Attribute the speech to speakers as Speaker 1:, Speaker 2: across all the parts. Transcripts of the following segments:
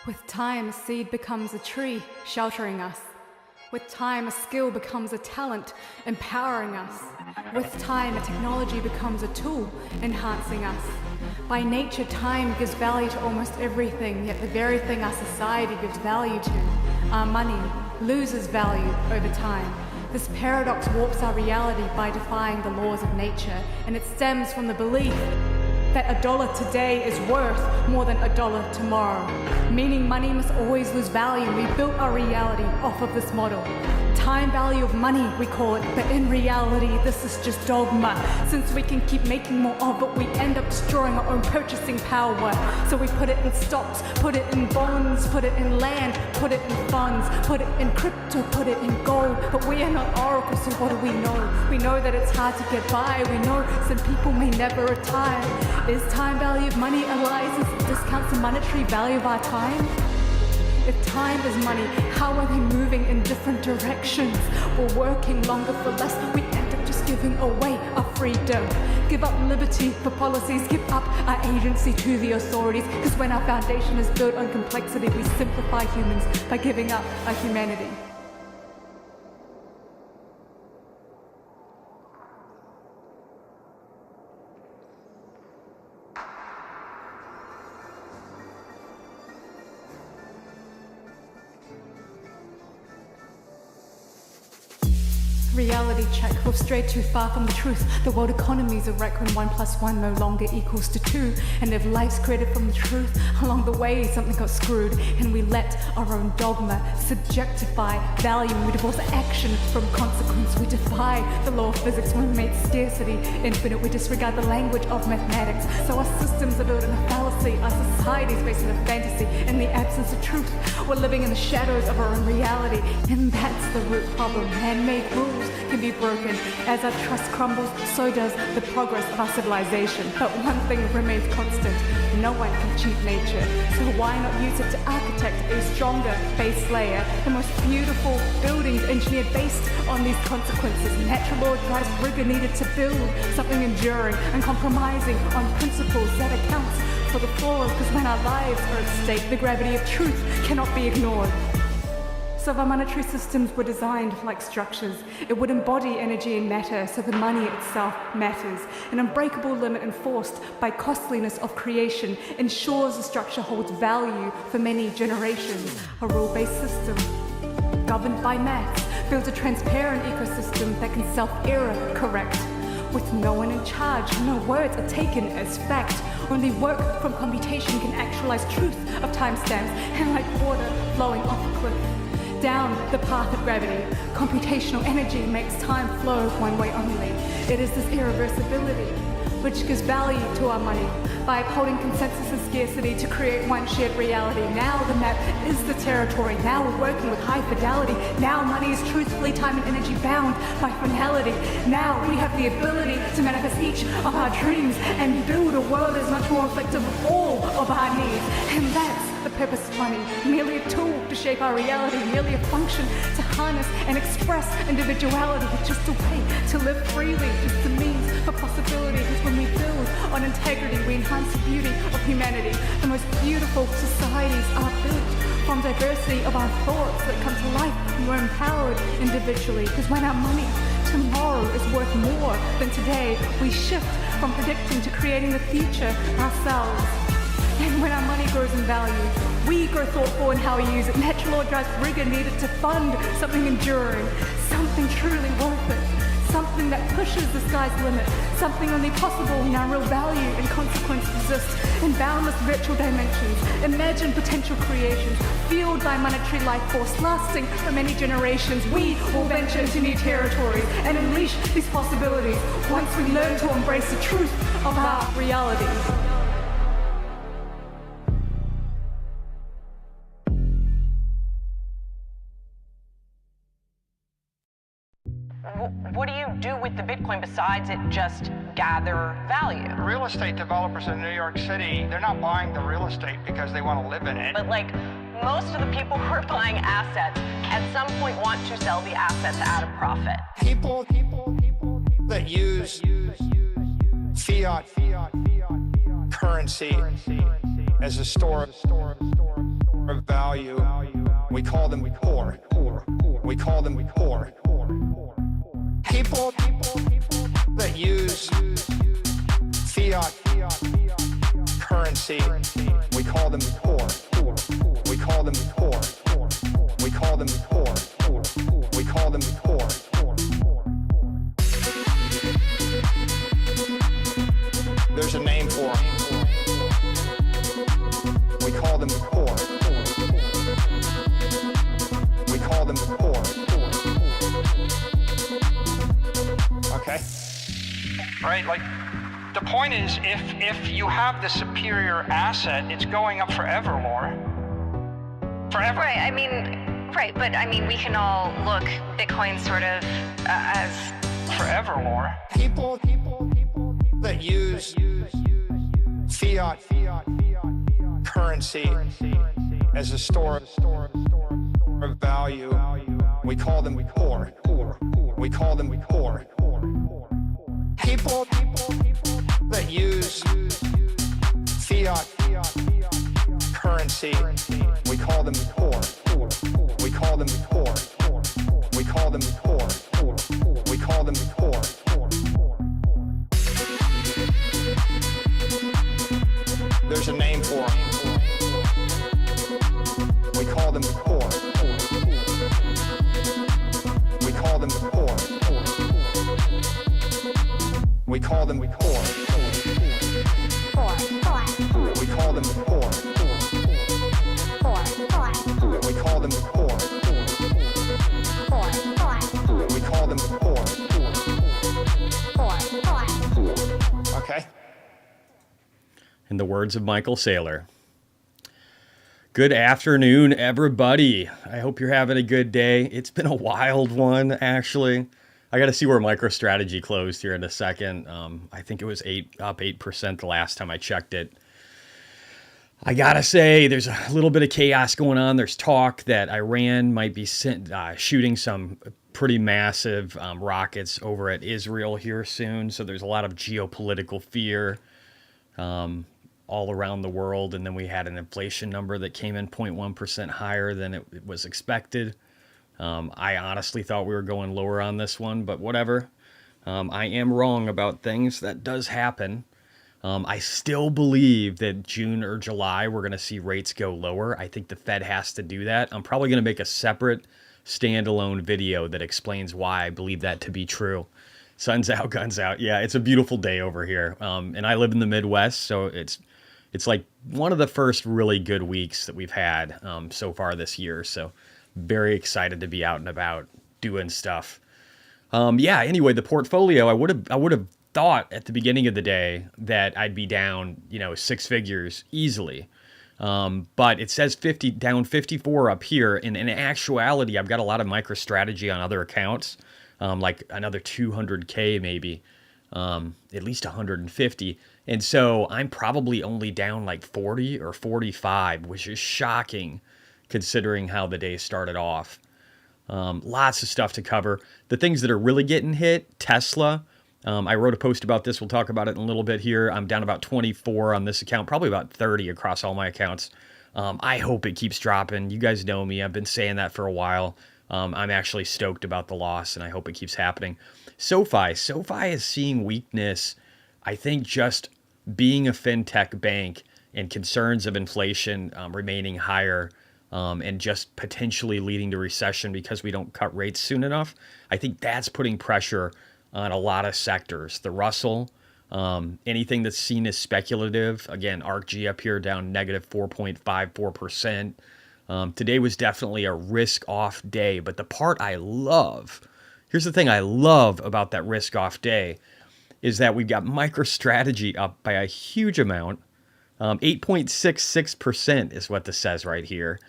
Speaker 1: With time, a seed becomes a tree, sheltering us. With time, a skill becomes a talent, empowering us. With time, a technology becomes a tool, enhancing us. By nature, time gives value to almost everything, yet the very thing our society gives value to, our money, loses value over time. This paradox warps our reality by defying the laws of nature, and it stems from the belief that $1 today is worth more than $1 tomorrow. Meaning money must always lose value. We built our reality off of this model. Time value of money, we call it, but in reality, this is just dogma. Since we can keep making more of it, we end up destroying our own purchasing power. So we put it in stocks, put it in bonds, put it in land, put it in funds, put it in crypto, put it in gold. But we are not oracles, so what do we know? We know that it's hard to get by. We know some people may never retire. Is time value of money a lie since it discounts the monetary value of our time? If time is money, how are they moving in different directions? We're working longer for less, we end up just giving away our freedom. Give up liberty for policies, give up our agency to the authorities. Because when our foundation is built on complexity, we simplify humans by giving up our humanity. Reality check, we've strayed too far from the truth. The world economy's a wreck when 1 + 1 no longer equals to 2. And if life's created from the truth, along the way something got screwed, and we let our own dogma subjectify value. We divorce action from consequence. We defy the law of physics when we make scarcity infinite. We disregard the language of mathematics. So our systems are built in a fallacy. Our society's based in a fantasy. In the absence of truth, we're living in the shadows of our own reality. And that's the root problem. Man-made rules can be broken. As our trust crumbles, so does the progress of our civilization. But one thing remains constant: no one can cheat nature. So why not use it to architect a stronger base layer? The most beautiful buildings engineered based on these consequences. Natural law drives rigor needed to build something enduring, uncompromising on principles that accounts for the flaws. Because when our lives are at stake, the gravity of truth cannot be ignored. So if our monetary systems were designed like structures, it would embody energy and matter, so the money itself matters. An unbreakable limit enforced by costliness of creation ensures the structure holds value for many generations. A rule-based system, governed by maths, builds a transparent ecosystem that can self-error correct. With no one in charge, no words are taken as fact. Only work from computation can actualize truth of timestamps, and like water flowing off a cliff down the path of gravity, computational energy makes time flow one way only. It is this irreversibility which gives value to our money by upholding consensus and scarcity to create one shared reality. Now the map is the territory. Now we're working with high fidelity. Now money is truthfully time and energy bound by finality. Now we have the ability to manifest each of our dreams and build a world that is much more reflective of all of our needs. And that's the purpose of money, merely a tool to shape our reality, merely a function to harness and express individuality. It's just a way to live freely, just a means for possibility. Because when we build on integrity, we enhance the beauty of humanity. The most beautiful societies are built from diversity of our thoughts that come to life when we're empowered individually. Because when our money tomorrow is worth more than today, we shift from predicting to creating the future ourselves. And when our money grows in value, we grow thoughtful in how we use it. Natural law drives rigor needed to fund something enduring, something truly worth it, something that pushes the sky's limit, something only possible when our real value and consequence exist in boundless virtual dimensions. Imagine potential creations, fueled by monetary life force, lasting for many generations. We will venture into new territories and unleash these possibilities once we learn to embrace the truth of our reality.
Speaker 2: What do you do with the Bitcoin besides it just gather value?
Speaker 3: Real estate developers in New York City, they're not buying the real estate because they want to live in it.
Speaker 2: But like most of the people who are buying assets at some point want to sell the assets at a profit.
Speaker 3: People that use fiat currency as a store of value. We call them poor. We call them poor. People that use fiat currency, we call them poor. We call them poor. We call them poor. We call them poor. There's a name for them. We call them poor. We call them poor. Okay? Right? Like, the point is, if you have the superior asset, it's going up forever, Laura. Forever.
Speaker 2: Right, I mean, right, but I mean, we can all look Bitcoin sort of as...
Speaker 3: Forever, Laura. People that use fiat currency as a store of value, we call them poor. We call them poor. People that use fiat currency, we call them poor. We call them poor. We call them poor. We call them poor. There's a name for them. We call them poor. We call them poor. We call them poor. We call them poor. We call them poor. We call them poor. Okay?
Speaker 4: In the words of Michael Saylor. Good afternoon, everybody. I hope you're having a good day. It's been a wild one, actually. I got to see where MicroStrategy closed here in a second. I think it was up 8% the last time I checked it. I got to say, there's a little bit of chaos going on. There's talk that Iran might be shooting some pretty massive rockets over at Israel here soon. So there's a lot of geopolitical fear all around the world. And then we had an inflation number that came in 0.1% higher than it was expected. I honestly thought we were going lower on this one, but whatever. I am wrong about things. That does happen. I still believe that June or July, we're going to see rates go lower. I think the Fed has to do that. I'm probably going to make a separate standalone video that explains why I believe that to be true. Sun's out, guns out. Yeah, it's a beautiful day over here. And I live in the Midwest, so it's like one of the first really good weeks that we've had so far this year. So very excited to be out and about doing stuff. Anyway, the portfolio, I would have thought at the beginning of the day that I'd be down, 6 figures easily. But it says down 54 up here. And in actuality, I've got a lot of MicroStrategy on other accounts, like another 200K maybe, at least 150. And so I'm probably only down like 40 or 45, which is shocking considering how the day started off. Lots of stuff to cover. The things that are really getting hit, Tesla. I wrote a post about this. We'll talk about it in a little bit here. I'm down about 24 on this account, probably about 30 across all my accounts. I hope it keeps dropping. You guys know me. I've been saying that for a while. I'm actually stoked about the loss, and I hope it keeps happening. SoFi is seeing weakness. I think just being a fintech bank and concerns of inflation remaining higher and just potentially leading to recession because we don't cut rates soon enough. I think that's putting pressure on a lot of sectors. The Russell, anything that's seen as speculative. Again, ARKG up here down negative 4.54%. Today was definitely a risk-off day. But the part I love, here's the thing I love about that risk-off day, is that we've got MicroStrategy up by a huge amount. 8.66% is what this says right here,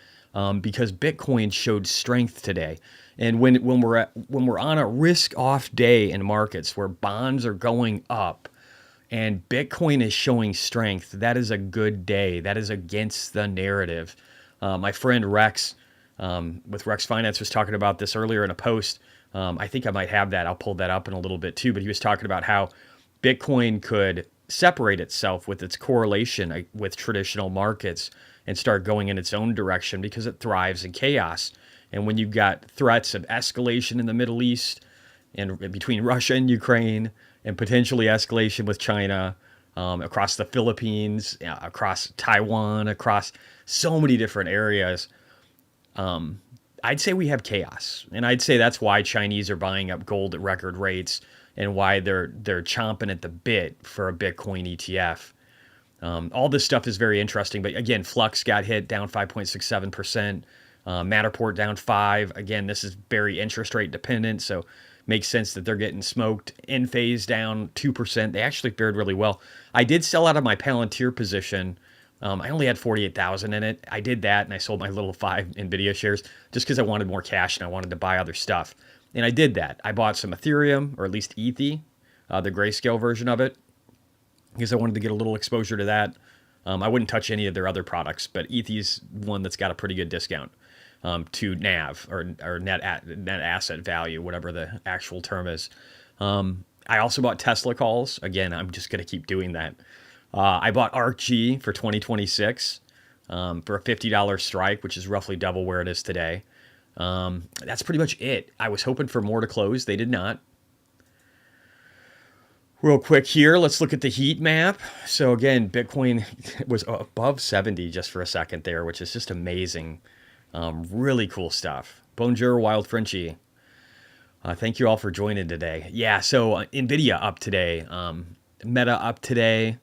Speaker 4: because Bitcoin showed strength today. And when we're on a risk-off day in markets where bonds are going up and Bitcoin is showing strength, that is a good day. That is against the narrative. My friend Rex with Rex Finance was talking about this earlier in a post. I think I might have that. I'll pull that up in a little bit too. But he was talking about how Bitcoin could separate itself with its correlation with traditional markets and start going in its own direction because it thrives in chaos. And when you've got threats of escalation in the Middle East and between Russia and Ukraine, and potentially escalation with China, across the Philippines, across Taiwan, across so many different areas, I'd say we have chaos. And I'd say that's why Chinese are buying up gold at record rates and why they're chomping at the bit for a Bitcoin ETF. All this stuff is very interesting. But again, Flux got hit down 5.67%. Matterport down 5. Again, this is very interest rate dependent. So makes sense that they're getting smoked. Enphase down 2%. They actually fared really well. I did sell out of my Palantir position. I only had 48,000 in it. I did that, and I sold my little 5 NVIDIA shares just because I wanted more cash and I wanted to buy other stuff. And I did that. I bought some Ethereum, or at least ETH, the grayscale version of it, because I wanted to get a little exposure to that. I wouldn't touch any of their other products, but ETH's one that's got a pretty good discount to NAV, or net asset value, whatever the actual term is. I also bought Tesla calls. Again, I'm just going to keep doing that. I bought ARKG for 2026 for a $50 strike, which is roughly double where it is today. That's pretty much it. I was hoping for more to close. They did not. Real quick here, let's look at the heat map. So again, Bitcoin was above 70 just for a second there, which is just amazing. Really cool stuff. Bonjour, Wild Frenchie. Thank you all for joining today. Yeah, so NVIDIA up today. Meta up today.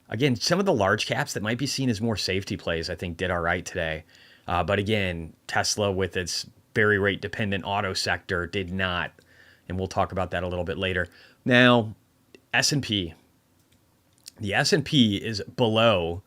Speaker 4: Again, some of the large caps that might be seen as more safety plays, I think, did all right today. But again, Tesla with its very rate dependent auto sector did not. And we'll talk about that a little bit later. Now, S&P. The S&P is below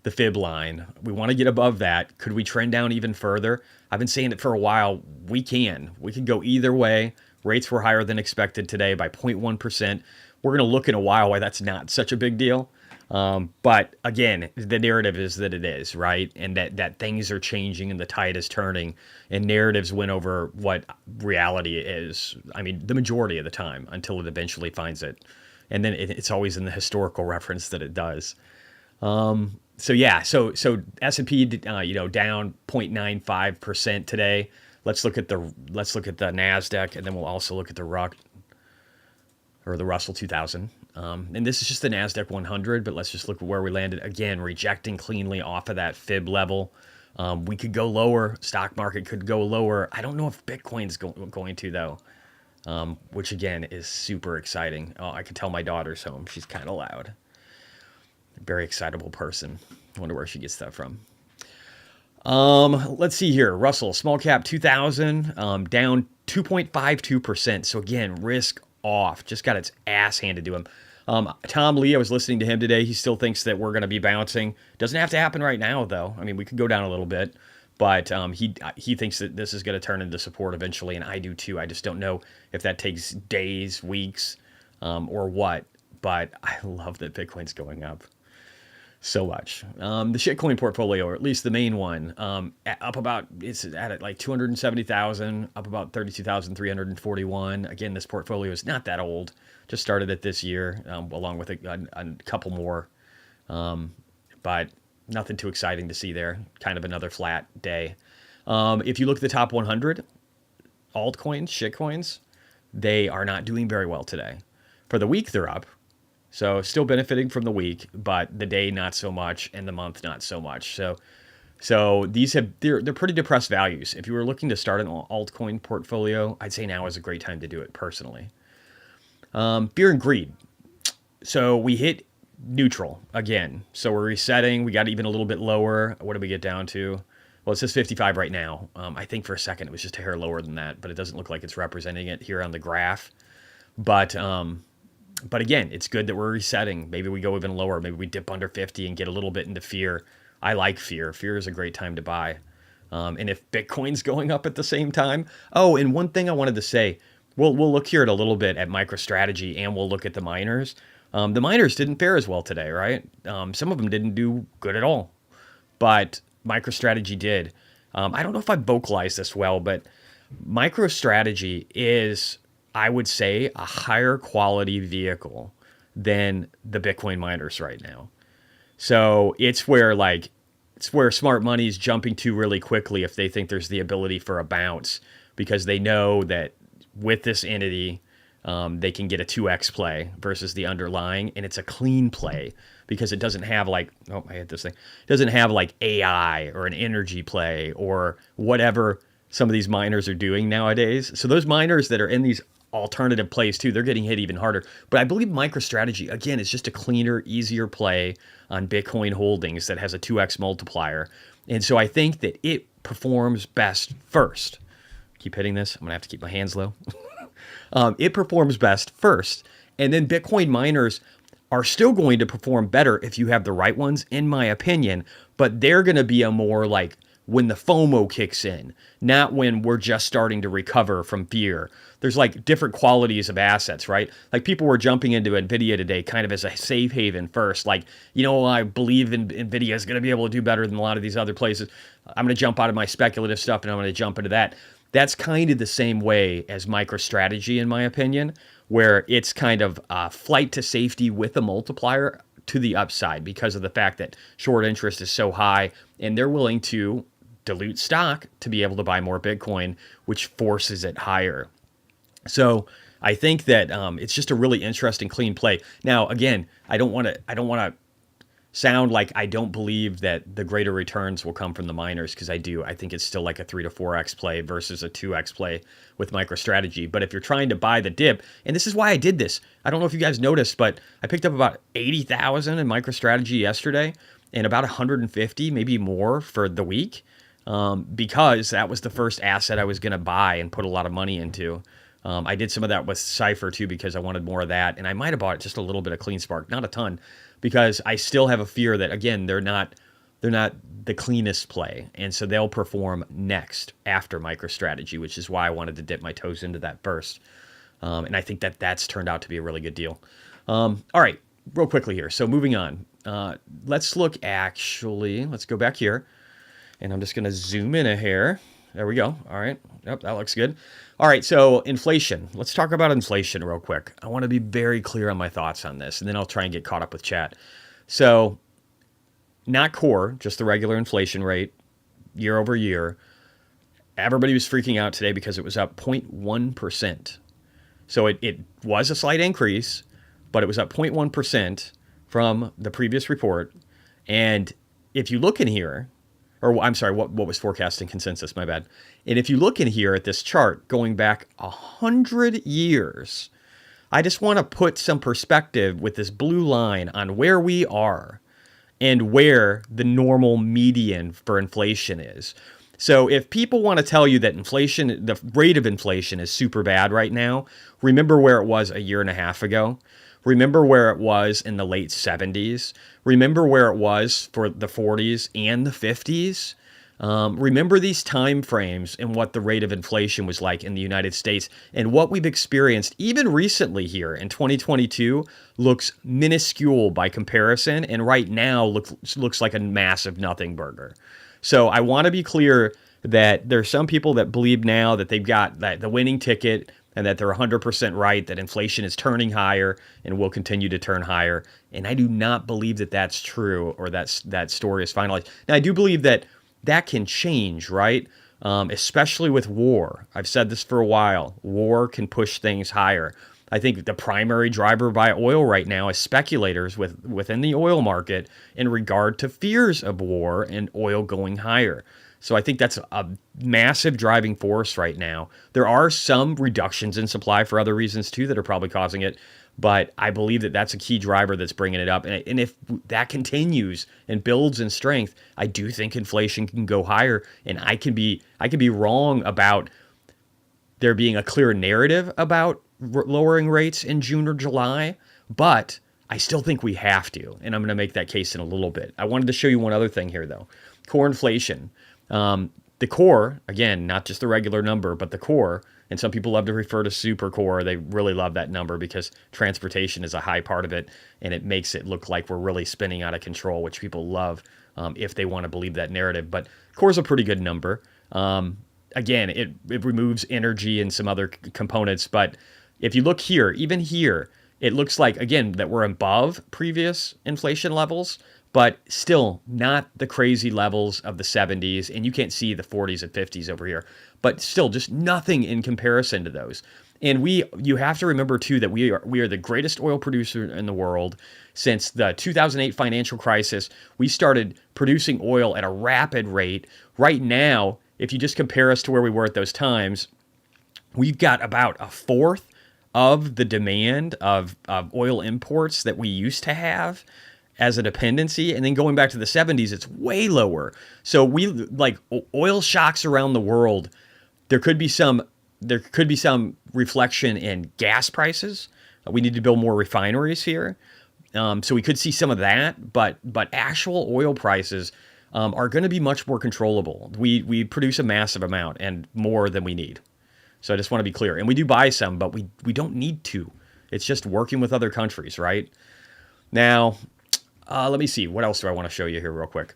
Speaker 4: the fib line. We want to get above that. Could we trend down even further? I've been saying it for a while. We can. We can go either way. Rates were higher than expected today by 0.1%. We're going to look in a while why that's not such a big deal. But again, the narrative is that it is, right? And that things are changing and the tide is turning, and narratives win over what reality is. I mean, the majority of the time until it eventually finds it. And then it's always in the historical reference that it does. So yeah, so S&P, down 0.95% today. Let's look at the Nasdaq, and then we'll also look at the Russell 2000. And this is just the Nasdaq 100, but let's just look at where we landed. Again, rejecting cleanly off of that fib level. We could go lower. Stock market could go lower. I don't know if Bitcoin's going to though. Which again is super exciting. Oh, I can tell my daughter's home. She's kind of loud. Very excitable person. I wonder where she gets that from. Let's see here. Russell, small cap 2000, down 2.52%. So again, risk off. Just got its ass handed to him. Tom Lee, I was listening to him today. He still thinks that we're going to be bouncing. Doesn't have to happen right now, though. I mean, we could go down a little bit. But he thinks that this is going to turn into support eventually, and I do too. I just don't know if that takes days, weeks, or what. But I love that Bitcoin's going up so much. The shitcoin portfolio, or at least the main one, up about, it's at like 270,000, up about 32,341. Again, this portfolio is not that old. Just started it this year, along with a couple more. But nothing too exciting to see there. Kind of another flat day. If you look at the top 100 altcoins, shitcoins, they are not doing very well today. For the week, they're up. So still benefiting from the week, but the day not so much, and the month not so much. So these they're pretty depressed values. If you were looking to start an altcoin portfolio, I'd say now is a great time to do it personally. Fear and greed. So we hit neutral again. So we're resetting. We got even a little bit lower. What did we get down to? Well, it says 55 right now. I think for a second it was just a hair lower than that, but it doesn't look like it's representing it here on the graph. But again, it's good that we're resetting. Maybe we go even lower. Maybe we dip under 50 and get a little bit into fear. I like fear. Fear is a great time to buy. And if Bitcoin's going up at the same time. Oh, and one thing I wanted to say, we'll look here at a little bit at MicroStrategy, and we'll look at the miners. The miners didn't fare as well today, right? Some of them didn't do good at all, but MicroStrategy did. I don't know if I vocalized this well, but MicroStrategy is, I would say, a higher quality vehicle than the Bitcoin miners right now. So it's where smart money is jumping to really quickly if they think there's the ability for a bounce, because they know that with this entity, they can get a 2x play versus the underlying, and it's a clean play because it doesn't have I hit this thing. It doesn't have like AI or an energy play or whatever some of these miners are doing nowadays. So those miners that are in these alternative plays too, they're getting hit even harder. But I believe MicroStrategy, again, is just a cleaner, easier play on Bitcoin holdings that has a 2x multiplier. And so I think that it performs best first. Keep hitting this. I'm going to have to keep my hands low. It performs best first. And then Bitcoin miners are still going to perform better if you have the right ones, in my opinion. But they're going to be a more like when the FOMO kicks in, not when we're just starting to recover from fear. There's like different qualities of assets, right? Like people were jumping into NVIDIA today kind of as a safe haven first. Like, I believe in NVIDIA is going to be able to do better than a lot of these other places. I'm going to jump out of my speculative stuff and I'm going to jump into that. That's kind of the same way as MicroStrategy, in my opinion, where it's kind of flight to safety with a multiplier to the upside because of the fact that short interest is so high and they're willing to dilute stock to be able to buy more Bitcoin, which forces it higher. So I think that it's just a really interesting, clean play. Now, again, I don't want to sound like I don't believe that the greater returns will come from the miners, because I do. I think it's still like a 3 to 4x play versus a 2x play with MicroStrategy. But if you're trying to buy the dip, and this is why I did this. I don't know if you guys noticed, but I picked up about 80,000 in MicroStrategy yesterday and about 150, maybe more for the week, because that was the first asset I was going to buy and put a lot of money into. I did some of that with Cypher too because I wanted more of that, and I might have bought just a little bit of CleanSpark, not a ton, because I still have a fear that, again, they're not the cleanest play, and so they'll perform next after MicroStrategy, which is why I wanted to dip my toes into that first. And I think that that's turned out to be a really good deal. All right, real quickly here. So moving on, let's look. Let's go back here, and I'm just going to zoom in a hair. There we go. All right. Yep, that looks good. All right, so inflation. Let's talk about inflation real quick. I want to be very clear on my thoughts on this, and then I'll try and get caught up with chat. So not core, just the regular inflation rate year over year. Everybody was freaking out today because it was up 0.1%. So it was a slight increase, but it was up 0.1% from the previous report. And if you look in here, or I'm sorry, what was forecasting consensus, my bad. And if you look in here at this chart going back 100 years, I just want to put some perspective with this blue line on where we are and where the normal median for inflation is. So if people want to tell you that inflation, the rate of inflation is super bad right now, remember where it was a year and a half ago. Remember where it was in the late 70s. Remember where it was for the 40s and the 50s. Remember these time frames and what the rate of inflation was like in the United States, and what we've experienced even recently here in 2022 looks minuscule by comparison, and right now looks like a massive nothing burger. So I want to be clear that there's some people that believe now that they've got the winning ticket and that they're 100% right, that inflation is turning higher and will continue to turn higher. And I do not believe that that's true, or that story is finalized. Now, I do believe that can change, right? Especially with war. I've said this for a while. War can push things higher. I think the primary driver by oil right now is speculators within the oil market in regard to fears of war and oil going higher. So I think that's a massive driving force right now. There are some reductions in supply for other reasons too that are probably causing it, but I believe that that's a key driver that's bringing it up. And if that continues and builds in strength, I do think inflation can go higher. And I can be wrong about there being a clear narrative about lowering rates in June or July, but I still think we have to. And I'm going to make that case in a little bit. I wanted to show you one other thing here though. Core inflation. The core, again, not just the regular number, but the core, and some people love to refer to super core. They really love that number because transportation is a high part of it, and it makes it look like we're really spinning out of control, which people love if they want to believe that narrative. But core is a pretty good number. Again, it removes energy and some other components, but if you look here, even here, it looks like, again, that we're above previous inflation levels, but still not the crazy levels of the 70s. And you can't see the 40s and 50s over here, but still just nothing in comparison to those. And you have to remember too that we are the greatest oil producer in the world. Since the 2008 financial crisis, we started producing oil at a rapid rate. Right now, if you just compare us to where we were at those times, we've got about a fourth of the demand of oil imports that we used to have as a dependency. And then going back to the 70s, it's way lower. So we like oil shocks around the world. There could be some reflection in gas prices. We need to build more refineries here. So we could see some of that, but actual oil prices are going to be much more controllable. We produce a massive amount and more than we need. So I just want to be clear. And we do buy some, but we don't need to. It's just working with other countries, right? Now, let me see. What else do I want to show you here real quick?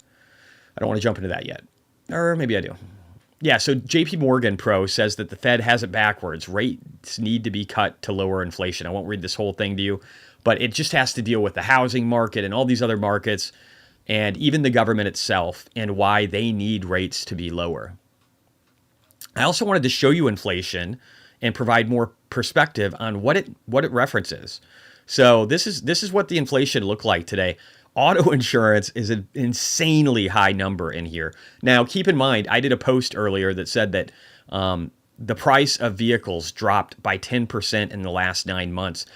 Speaker 4: I don't want to jump into that yet. Or maybe I do. Yeah, so JP Morgan Pro says that the Fed has it backwards. Rates need to be cut to lower inflation. I won't read this whole thing to you, but it just has to deal with the housing market and all these other markets and even the government itself and why they need rates to be lower. I also wanted to show you inflation and provide more perspective on what it references. So this is what the inflation looked like today. Auto insurance is an insanely high number in here. Now, keep in mind, I did a post earlier that said that the price of vehicles dropped by 10% in the last 9 months.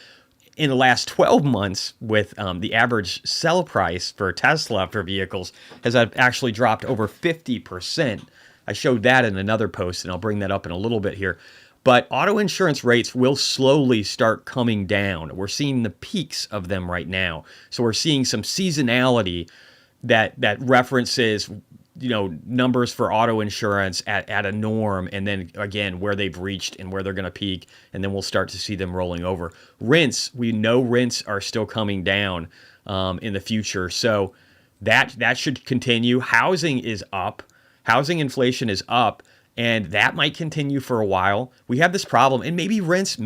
Speaker 4: In the last 12 months, with the average sell price for Tesla for vehicles has actually dropped over 50%. I showed that in another post, and I'll bring that up in a little bit here. But auto insurance rates will slowly start coming down. We're seeing the peaks of them right now. So we're seeing some seasonality that references, numbers for auto insurance at a norm, and then again where they've reached and where they're going to peak, and then we'll start to see them rolling over. Rents, we know rents are still coming down in the future, so that should continue. Housing is up. Housing inflation is up. And that might continue for a while. We have this problem, and maybe rents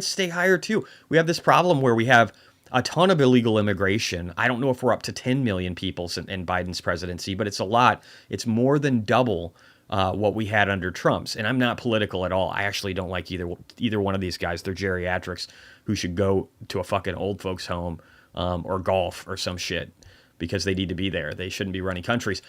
Speaker 4: stay higher too. We have this problem where we have a ton of illegal immigration. I don't know if we're up to 10 million people in Biden's presidency, but it's a lot. It's more than double what we had under Trump's. And I'm not political at all. I actually don't like either one of these guys. They're geriatrics who should go to a fucking old folks home or golf or some shit because they need to be there. They shouldn't be running countries.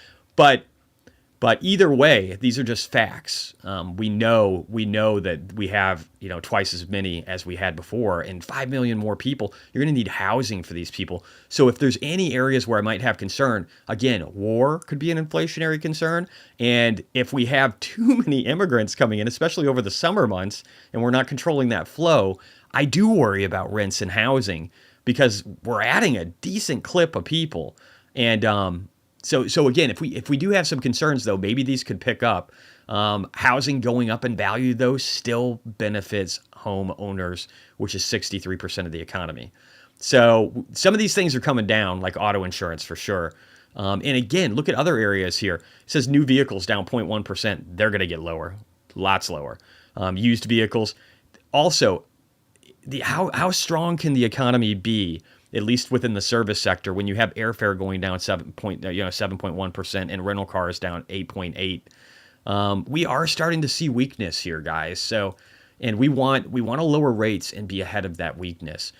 Speaker 4: But either way, these are just facts. We know that we have twice as many as we had before, and 5 million more people. You're going to need housing for these people. So if there's any areas where I might have concern, again, war could be an inflationary concern. And if we have too many immigrants coming in, especially over the summer months, and we're not controlling that flow, I do worry about rents and housing because we're adding a decent clip of people. And So again, if we do have some concerns, though, maybe these could pick up. Housing going up in value, though, still benefits homeowners, which is 63% of the economy. So some of these things are coming down, like auto insurance for sure. And again, look at other areas here. It says new vehicles down 0.1%. They're going to get lower, lots lower. Used vehicles. Also, how strong can the economy be? At least within the service sector, when you have airfare going down 7.1% and rental cars down 8.8, we are starting to see weakness here, guys. So, and we want to lower rates and be ahead of that weakness.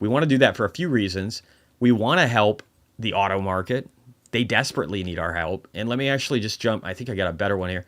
Speaker 4: We want to do that for a few reasons. We want to help the auto market. They desperately need our help. And let me actually just jump. I think I got a better one here.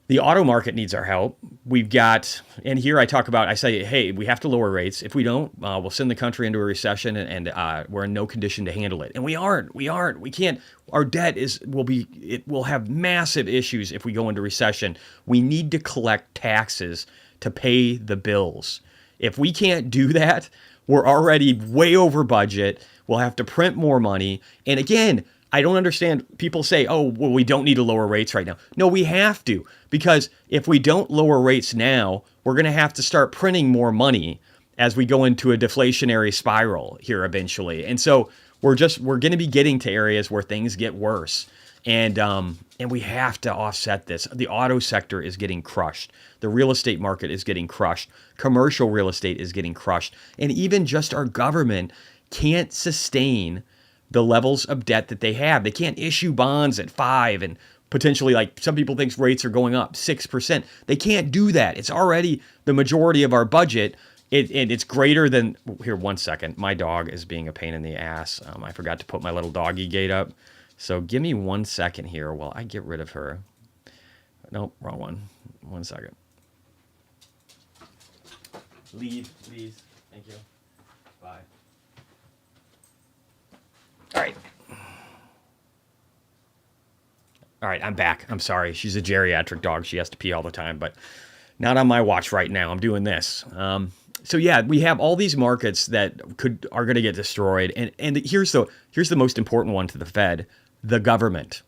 Speaker 4: The auto market needs our help. We've got, and here I say, hey, we have to lower rates. If we don't, we'll send the country into a recession and we're in no condition to handle it. And we aren't. We can't. Our debt will have massive issues if we go into recession. We need to collect taxes to pay the bills. If we can't do that, we're already way over budget. We'll have to print more money. And again, I don't understand. People say, oh, well, we don't need to lower rates right now. No, we have to, because if we don't lower rates now, we're going to have to start printing more money as we go into a deflationary spiral here eventually. And so we're going to be getting to areas where things get worse. And we have to offset this. The auto sector is getting crushed. The real estate market is getting crushed. Commercial real estate is getting crushed. And even just our government can't sustain the levels of debt that they have. They can't issue bonds at 5 and potentially, like some people think rates are going up 6%. They can't do that. It's already the majority of our budget. It's greater than, here, 1 second. My dog is being a pain in the ass. I forgot to put my little doggy gate up. So give me 1 second here while I get rid of her. Nope, wrong one. 1 second. Leave, please. Thank you. Bye. All right. All right, I'm back. I'm sorry. She's a geriatric dog. She has to pee all the time, but not on my watch right now. I'm doing this. So yeah, we have all these markets that are going to get destroyed. And here's the most important one to the Fed. The government.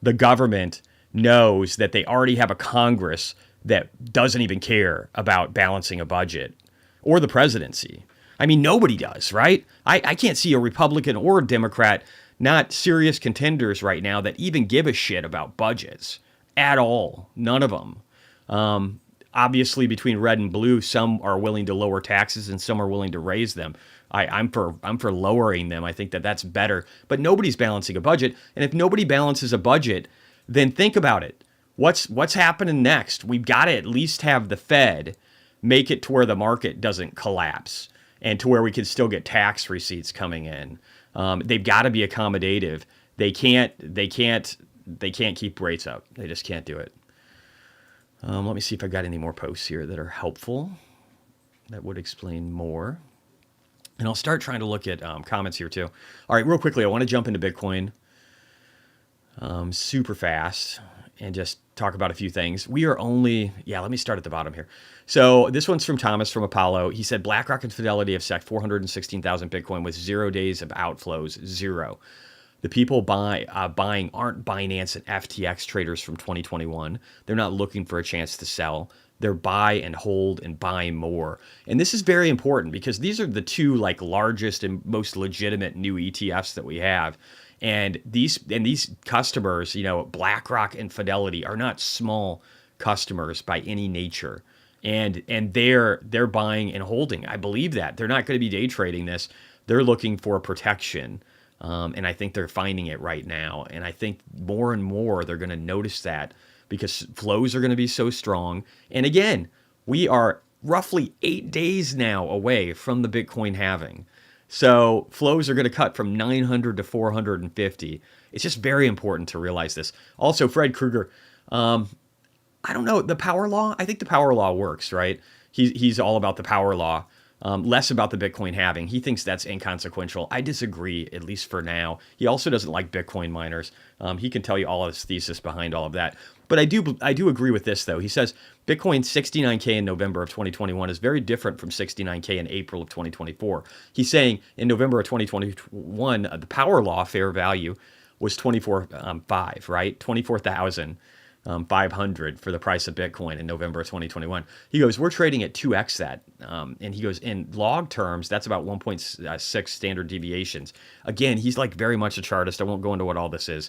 Speaker 4: The government knows that they already have a Congress that doesn't even care about balancing a budget, or the presidency. I mean, nobody does, right? I can't see a Republican or a Democrat, not serious contenders right now, that even give a shit about budgets at all. None of them. Obviously, between red and blue, some are willing to lower taxes and some are willing to raise them. I'm for lowering them. I think that's better. But nobody's balancing a budget. And if nobody balances a budget, then think about it. What's happening next? We've got to at least have the Fed make it to where the market doesn't collapse and to where we can still get tax receipts coming in. They've got to be accommodative. They can't keep rates up. They just can't do it. Let me see if I got any more posts here that are helpful that would explain more. And I'll start trying to look at comments here too. All right, real quickly, I want to jump into Bitcoin super fast and just talk about a few things. We are only, let me start at the bottom here. So this one's from Thomas from Apollo. He said, BlackRock and Fidelity have sacked 416,000 Bitcoin with 0 days of outflows, 0. The people buying aren't Binance and FTX traders from 2021. They're not looking for a chance to sell. They're buy and hold and buy more. And this is very important because these are the two largest and most legitimate new ETFs that we have. And these customers, BlackRock and Fidelity, are not small customers by any nature. And they're buying and holding. I believe that. They're not going to be day trading this. They're looking for protection. And I think they're finding it right now. And I think more and more they're going to notice that because flows are going to be so strong. And again, we are roughly 8 days now away from the Bitcoin halving. So flows are going to cut from 900 to 450. It's just very important to realize this. Also, Fred Krueger, I don't know, the power law, I think the power law works, right? He's all about the power law. Less about the Bitcoin halving. He thinks that's inconsequential. I disagree, at least for now. He also doesn't like Bitcoin miners. He can tell you all of his thesis behind all of that. But I do agree with this, though. He says Bitcoin 69K in November of 2021 is very different from 69K in April of 2024. He's saying in November of 2021, the power law fair value was 24.5, right? 24,500 for the price of Bitcoin in November of 2021. He goes, we're trading at 2x that. And he goes, in log terms, that's about 1.6 standard deviations. Again, he's very much a chartist. I won't go into what all this is.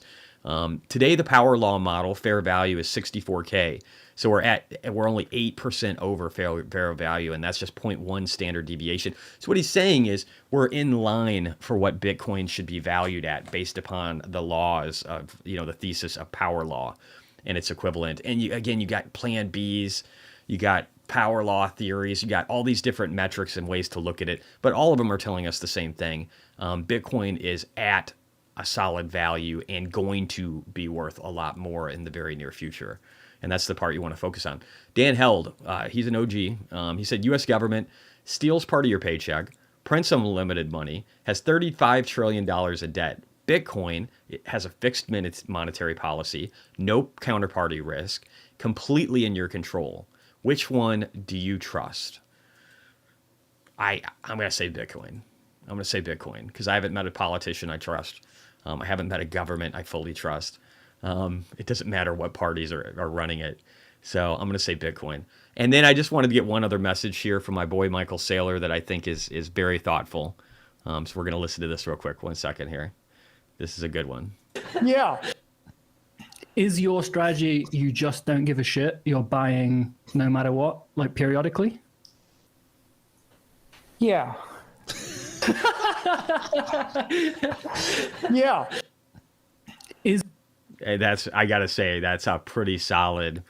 Speaker 4: Today, the power law model fair value is 64K. So we're only 8% over fair value, and that's just 0.1 standard deviation. So what he's saying is we're in line for what Bitcoin should be valued at based upon the laws of, the thesis of power law and its equivalent. And you got plan Bs, you got power law theories, you got all these different metrics and ways to look at it, but all of them are telling us the same thing. Bitcoin is at a solid value and going to be worth a lot more in the very near future. And that's the part you want to focus on. Dan Held, he's an OG. He said, U.S. government steals part of your paycheck, prints unlimited money, has $35 trillion of debt. Bitcoin has a fixed monetary policy, no counterparty risk, completely in your control. Which one do you trust? I'm going to say Bitcoin. I'm going to say Bitcoin because I haven't met a politician I trust. I haven't met a government I fully trust. It doesn't matter what parties are running it. So I'm going to say Bitcoin. And then I just wanted to get one other message here from my boy Michael Saylor that I think is very thoughtful. So we're going to listen to this real quick. 1 second here. This is a good one.
Speaker 3: Yeah.
Speaker 5: Is your strategy you just don't give a shit? You're buying no matter what, like periodically?
Speaker 3: Yeah. Yeah.
Speaker 4: I gotta say, that's a pretty solid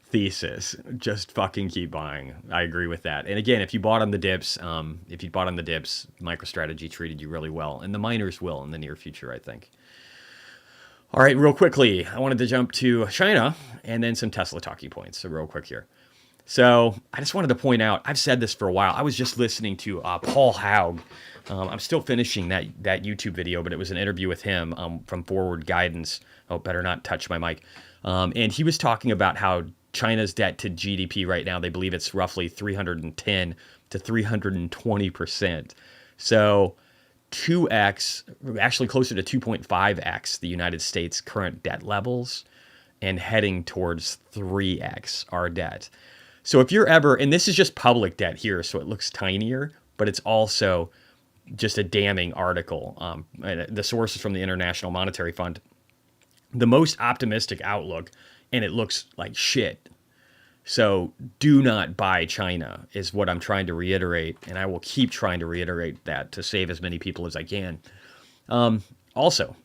Speaker 4: thesis. Just fucking keep buying. I agree with that. And again, if you bought on the dips, MicroStrategy treated you really well, and the miners will in the near future, I think. All right, real quickly, I wanted to jump to China and then some Tesla talking points. So real quick here. So I just wanted to point out, I've said this for a while. I was just listening to Paul Haug. I'm still finishing that YouTube video, but it was an interview with him from Forward Guidance. Oh, better not touch my mic. And he was talking about how China's debt to GDP right now, they believe it's roughly 310 to 320%. So 2x, actually closer to 2.5x the United States' current debt levels, and heading towards 3x our debt. So if you're ever, and this is just public debt here, so it looks tinier, but it's also just a damning article. The source is from the International Monetary Fund. The most optimistic outlook, and it looks like shit. So do not buy China is what I'm trying to reiterate, and I will keep trying to reiterate that to save as many people as I can. Also,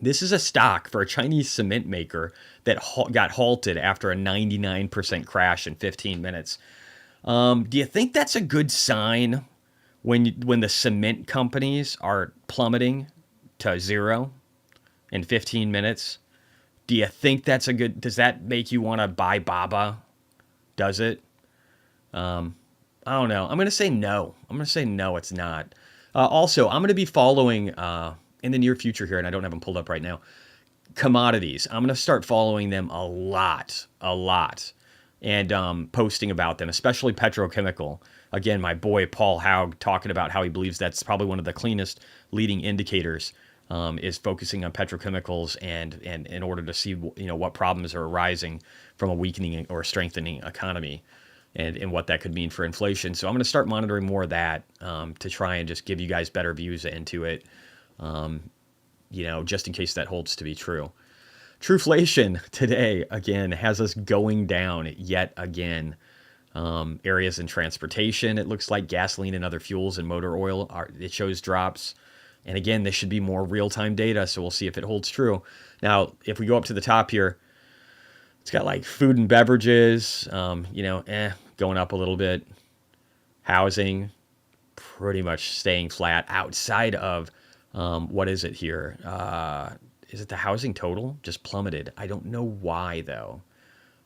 Speaker 4: this is a stock for a Chinese cement maker that got halted after a 99% crash in 15 minutes. Do you think that's a good sign when the cement companies are plummeting to zero in 15 minutes? Do you think that's a good... Does that make you want to buy BABA? Does it? I don't know. I'm going to say no. I'm going to say no, it's not. Also, I'm going to be following... in the near future here, and I don't have them pulled up right now, commodities. I'm going to start following them a lot, and posting about them, especially petrochemical. Again, my boy Paul Haug talking about how he believes that's probably one of the cleanest leading indicators, is focusing on petrochemicals and in order to see what problems are arising from a weakening or strengthening economy, and what that could mean for inflation. So I'm going to start monitoring more of that to try and just give you guys better views into it. Just in case that holds to be true. Trueflation today, again, has us going down yet again. Areas in transportation, it looks like gasoline and other fuels and motor oil, it shows drops. And again, this should be more real-time data, so we'll see if it holds true. Now, if we go up to the top here, it's got like food and beverages, going up a little bit. Housing, pretty much staying flat outside of... what is it here? Is it the housing total? Just plummeted. I don't know why though.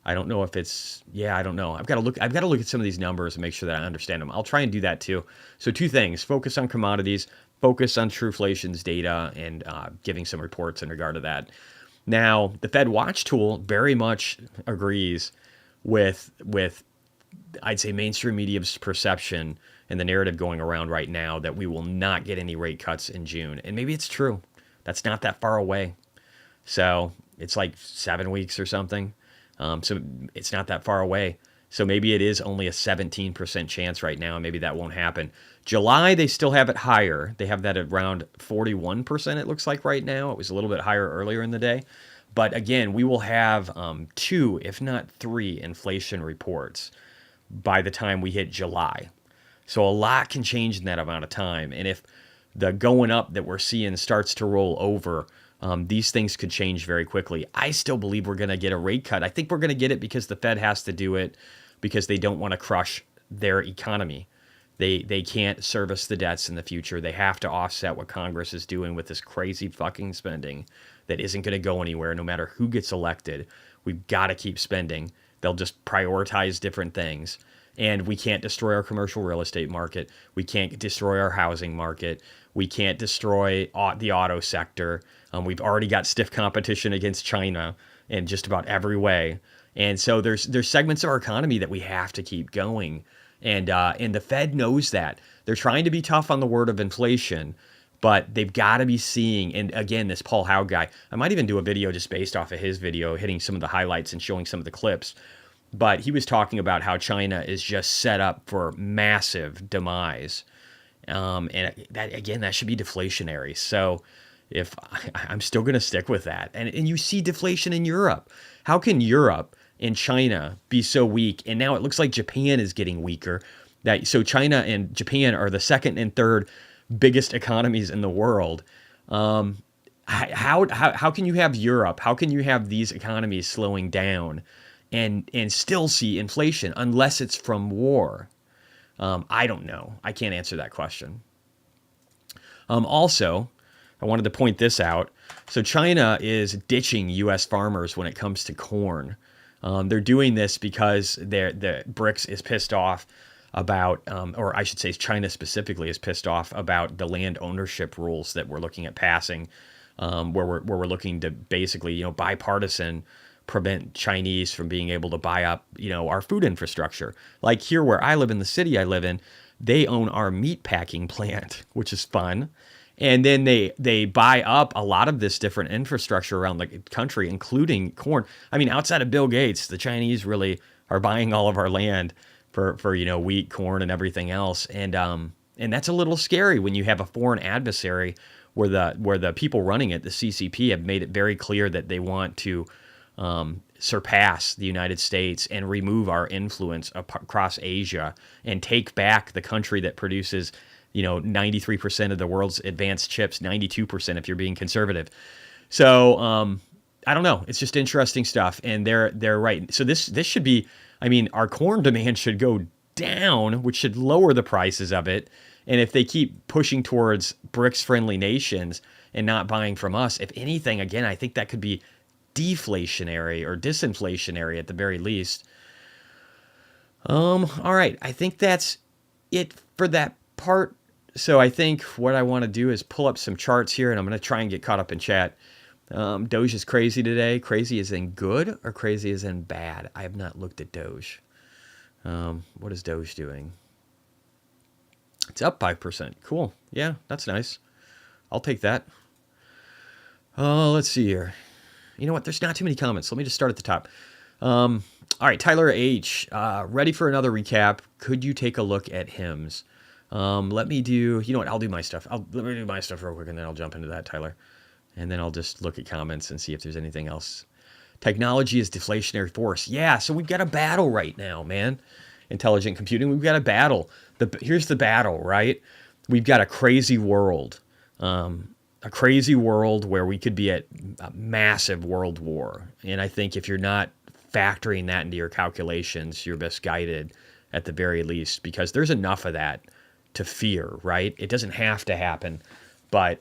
Speaker 4: I don't know if it's, I don't know. I've got to look at some of these numbers and make sure that I understand them. I'll try and do that too. So two things: focus on commodities, focus on Trueflation's data, and giving some reports in regard to that. Now, the Fed Watch tool very much agrees with I'd say mainstream media's perception and the narrative going around right now that we will not get any rate cuts in June. And maybe it's true. That's not that far away. So it's like 7 weeks or something. So it's not that far away. So maybe it is only a 17% chance right now, and maybe that won't happen. July, they still have it higher. They have that at around 41%, it looks like right now. It was a little bit higher earlier in the day. But again, we will have 2, if not 3, inflation reports by the time we hit July. So a lot can change in that amount of time. And if the going up that we're seeing starts to roll over, these things could change very quickly. I still believe we're going to get a rate cut. I think we're going to get it because the Fed has to do it because they don't want to crush their economy. They can't service the debts in the future. They have to offset what Congress is doing with this crazy fucking spending that isn't going to go anywhere no matter who gets elected. We've got to keep spending. They'll just prioritize different things. And we can't destroy our commercial real estate market. We can't destroy our housing market. We can't destroy the auto sector. We've already got stiff competition against China in just about every way. And so there's segments of our economy that we have to keep going. And the Fed knows that. They're trying to be tough on the word of inflation, but they've got to be seeing, and again, this Paul Haug guy, I might even do a video just based off of his video, hitting some of the highlights and showing some of the clips. But he was talking about how China is just set up for massive demise. And that, again, that should be deflationary. So if I'm still going to stick with that. And you see deflation in Europe. How can Europe and China be so weak? And now it looks like Japan is getting weaker. So China and Japan are the second and third biggest economies in the world. How can you have Europe? How can you have these economies slowing down and still see inflation unless it's from war? I don't know. I can't answer that question. Also, I wanted to point this out. So China is ditching U.S. farmers when it comes to corn. They're doing this because the BRICS is pissed off about, or I should say China specifically is pissed off about the land ownership rules that we're looking at passing, where we're looking to basically, bipartisan prevent Chinese from being able to buy up, our food infrastructure. Like here where I live in the city I live in, they own our meat packing plant, which is fun. And then they buy up a lot of this different infrastructure around the country, including corn. I mean, outside of Bill Gates, the Chinese really are buying all of our land for wheat, corn, and everything else. And that's a little scary when you have a foreign adversary where the people running it, the CCP, have made it very clear that they want to surpass the United States and remove our influence across Asia and take back the country that produces 93% of the world's advanced chips, 92% if you're being conservative. So I don't know. It's just interesting stuff, and they're right. So this should be, our corn demand should go down, which should lower the prices of it. And if they keep pushing towards BRICS-friendly nations and not buying from us, if anything, again, I think that could be deflationary or disinflationary at the very least. All right. I think that's it for that part. So I think what I want to do is pull up some charts here, and I'm going to try and get caught up in chat. Doge is crazy today. Crazy as in good or crazy as in bad? I have not looked at Doge. What is Doge doing? It's up 5%. Cool. Yeah, that's nice. I'll take that. Let's see here. You know what? There's not too many comments. Let me just start at the top. All right, Tyler H. Ready for another recap. Could you take a look at hymns? Let me do, you know what? I'll do my stuff. Let me do my stuff real quick, and then I'll jump into that, Tyler. And then I'll just look at comments and see if there's anything else. Technology is deflationary force. Yeah, so we've got a battle right now, man. Intelligent computing, we've got a battle. Here's the battle, right? We've got a crazy world. A crazy world where we could be at a massive world war. And I think if you're not factoring that into your calculations, you're misguided at the very least, because there's enough of that to fear, right? It doesn't have to happen, but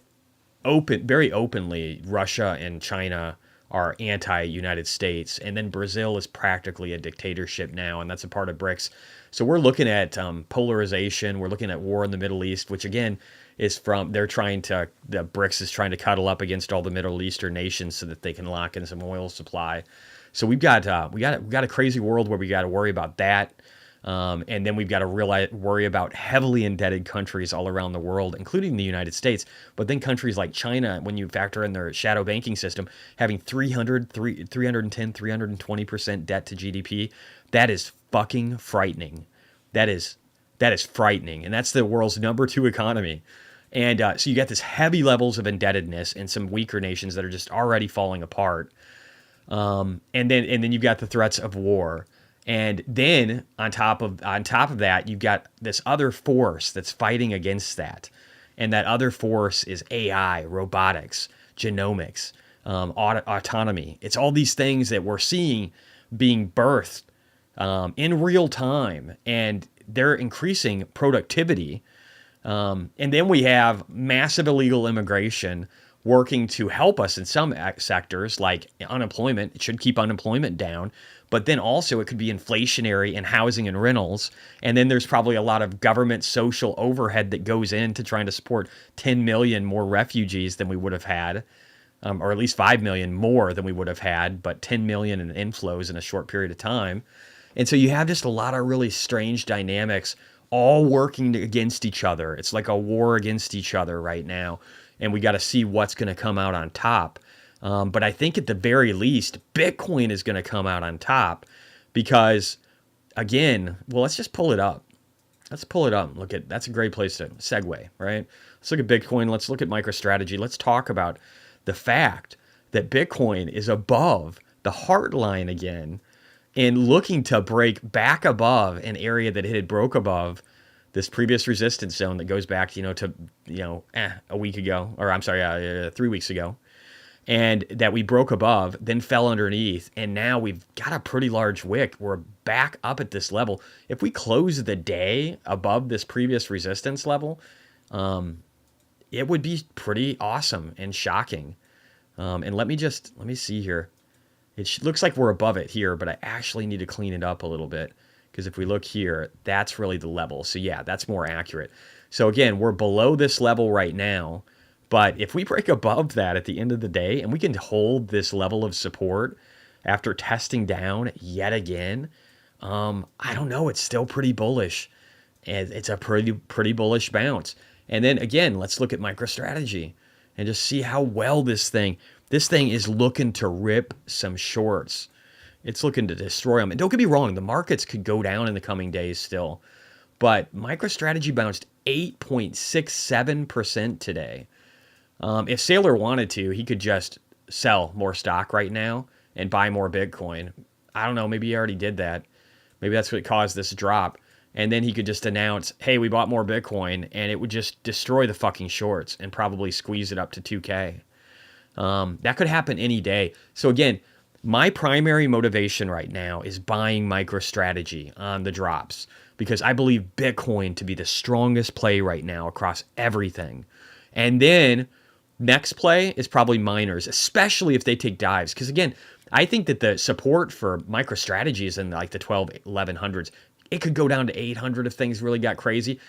Speaker 4: very openly, Russia and China are anti-United States, and then Brazil is practically a dictatorship now, and that's a part of BRICS. So we're looking at polarization. We're looking at war in the Middle East, which again is the BRICS is trying to cuddle up against all the Middle Eastern nations so that they can lock in some oil supply. So we got a crazy world where we got to worry about that. And then we've got to worry about heavily indebted countries all around the world, including the United States. But then countries like China, when you factor in their shadow banking system, having 310, 320% debt to GDP, that is fucking frightening. That is frightening. And that's the world's number 2 economy. And so you got this heavy levels of indebtedness in some weaker nations that are just already falling apart. And then you've got the threats of war. And then on top of that, you've got this other force that's fighting against that. And that other force is AI, robotics, genomics, autonomy. It's all these things that we're seeing being birthed in real time, and they're increasing productivity. And then we have massive illegal immigration working to help us in some sectors, like unemployment. It should keep unemployment down. But then also it could be inflationary in housing and rentals. And then there's probably a lot of government social overhead that goes into trying to support 10 million more refugees than we would have had, or at least 5 million more than we would have had, but 10 million in inflows in a short period of time. And so you have just a lot of really strange dynamics all working against each other. It's like a war against each other right now. And we got to see what's going to come out on top. But I think at the very least, Bitcoin is going to come out on top because, again, well, let's just pull it up. Let's pull it up. That's a great place to segue, right? Let's look at Bitcoin. Let's look at MicroStrategy. Let's talk about the fact that Bitcoin is above the heart line again and looking to break back above an area that it had broke above this previous resistance zone that goes back, to a week ago, or I'm sorry, 3 weeks ago, and that we broke above, then fell underneath, and now we've got a pretty large wick. We're back up at this level. If we close the day above this previous resistance level, it would be pretty awesome and shocking. And let me see here. It looks like we're above it here, but I actually need to clean it up a little bit, because if we look here, that's really the level. So yeah, that's more accurate. So again, we're below this level right now, but if we break above that at the end of the day and we can hold this level of support after testing down yet again, I don't know, it's still pretty bullish. And it's a pretty bullish bounce. And then again, let's look at MicroStrategy and just see how well this thing is looking to rip some shorts. It's looking to destroy them. And don't get me wrong, the markets could go down in the coming days still. But MicroStrategy bounced 8.67% today. If Saylor wanted to, he could just sell more stock right now and buy more Bitcoin. I don't know, maybe he already did that. Maybe that's what caused this drop. And then he could just announce, hey, we bought more Bitcoin, and it would just destroy the fucking shorts and probably squeeze it up to 2K. That could happen any day. So again, my primary motivation right now is buying MicroStrategy on the drops, because I believe Bitcoin to be the strongest play right now across everything. And then next play is probably miners, especially if they take dives. Because again, I think that the support for MicroStrategy is in like the 1100s. It could go down to 800 if things really got crazy.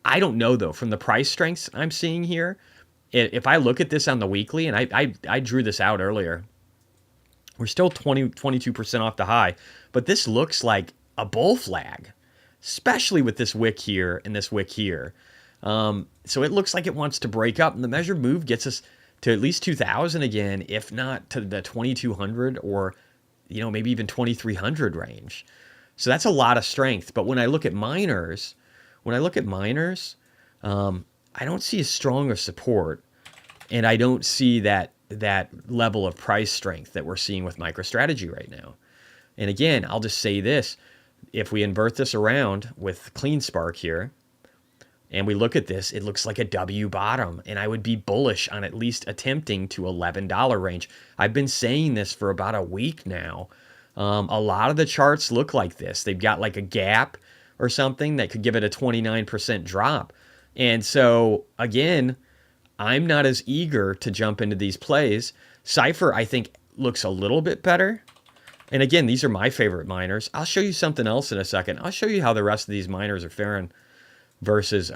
Speaker 4: I don't know, though. From the price strengths I'm seeing here, if I look at this on the weekly, and I drew this out earlier, we're still 22% off the high, but this looks like a bull flag, especially with this wick here and this wick here. So it looks like it wants to break up, and the measured move gets us to at least 2,000 again, if not to the 2,200 or maybe even 2,300 range. So that's a lot of strength. But when I look at miners, I don't see as strong of support, and I don't see that level of price strength that we're seeing with MicroStrategy right now. And again, I'll just say this. If we invert this around with CleanSpark here, and we look at this, it looks like a W bottom, and I would be bullish on at least attempting to $11 range. I've been saying this for about a week now. A lot of the charts look like this. They've got like a gap or something that could give it a 29% drop. And so, again, I'm not as eager to jump into these plays. Cypher, I think, looks a little bit better. And again, these are my favorite miners. I'll show you something else in a second. I'll show you how the rest of these miners are faring versus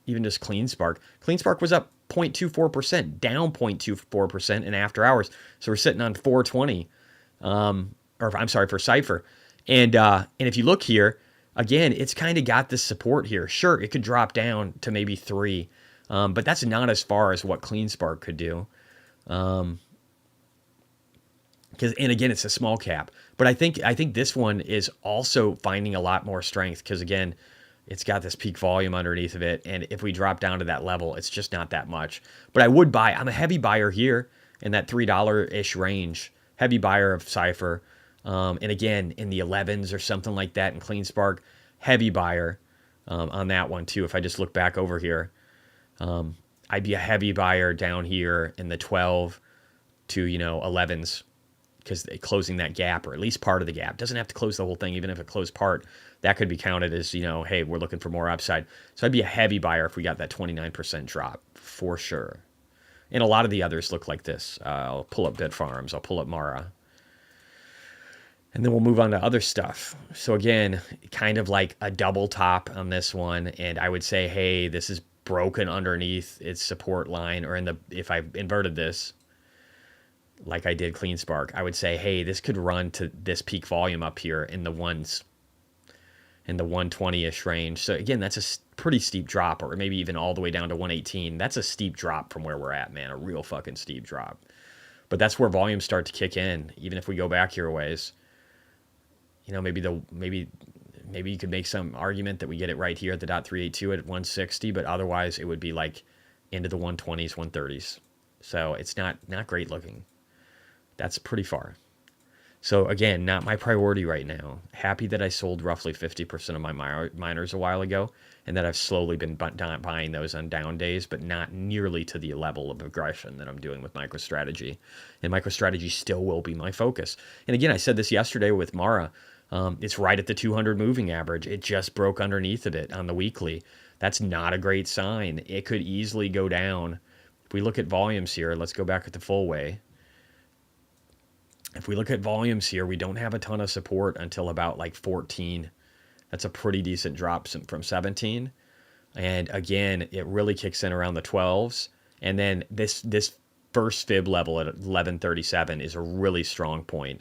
Speaker 4: even just CleanSpark. CleanSpark was up 0.24%, down 0.24% in after hours. So we're sitting on 420. For Cypher. And if you look here, again, it's kind of got this support here. Sure, it could drop down to maybe 3, but that's not as far as what CleanSpark could do. And again, it's a small cap. But I think this one is also finding a lot more strength because, again, it's got this peak volume underneath of it. And if we drop down to that level, it's just not that much. But I would buy. I'm a heavy buyer here in that $3-ish range. Heavy buyer of Cypher. And again, in the 11s or something like that in CleanSpark, heavy buyer on that one too. If I just look back over here, I'd be a heavy buyer down here in the 12 to 11s because closing that gap, or at least part of the gap. Doesn't have to close the whole thing. Even if it closed part, that could be counted as, hey, we're looking for more upside. So I'd be a heavy buyer if we got that 29% drop for sure. And a lot of the others look like this. I'll pull up Bitfarms. I'll pull up Mara. And then we'll move on to other stuff. So again, kind of like a double top on this one. And I would say, hey, this is broken underneath its support line, or if I inverted this, like I did CleanSpark, I would say, hey, this could run to this peak volume up here in the ones, in the 120-ish range. So again, that's a pretty steep drop, or maybe even all the way down to 118. That's a steep drop from where we're at, man. A real fucking steep drop. But that's where volumes start to kick in, even if we go back here a ways. Maybe maybe you could make some argument that we get it right here at the .382 at 160, but otherwise it would be like into the 120s, 130s. So it's not great looking. That's pretty far. So again, not my priority right now. Happy that I sold roughly 50% of my miners a while ago, and that I've slowly been buying those on down days, but not nearly to the level of aggression that I'm doing with MicroStrategy. And MicroStrategy still will be my focus. And again, I said this yesterday with Mara. It's right at the 200 moving average. It just broke underneath of it on the weekly. That's not a great sign. It could easily go down. If we look at volumes here, let's go back at the full way. If we look at volumes here, we don't have a ton of support until about like 14. That's a pretty decent drop from 17. And again, it really kicks in around the 12s. And then this first fib level at 1137 is a really strong point.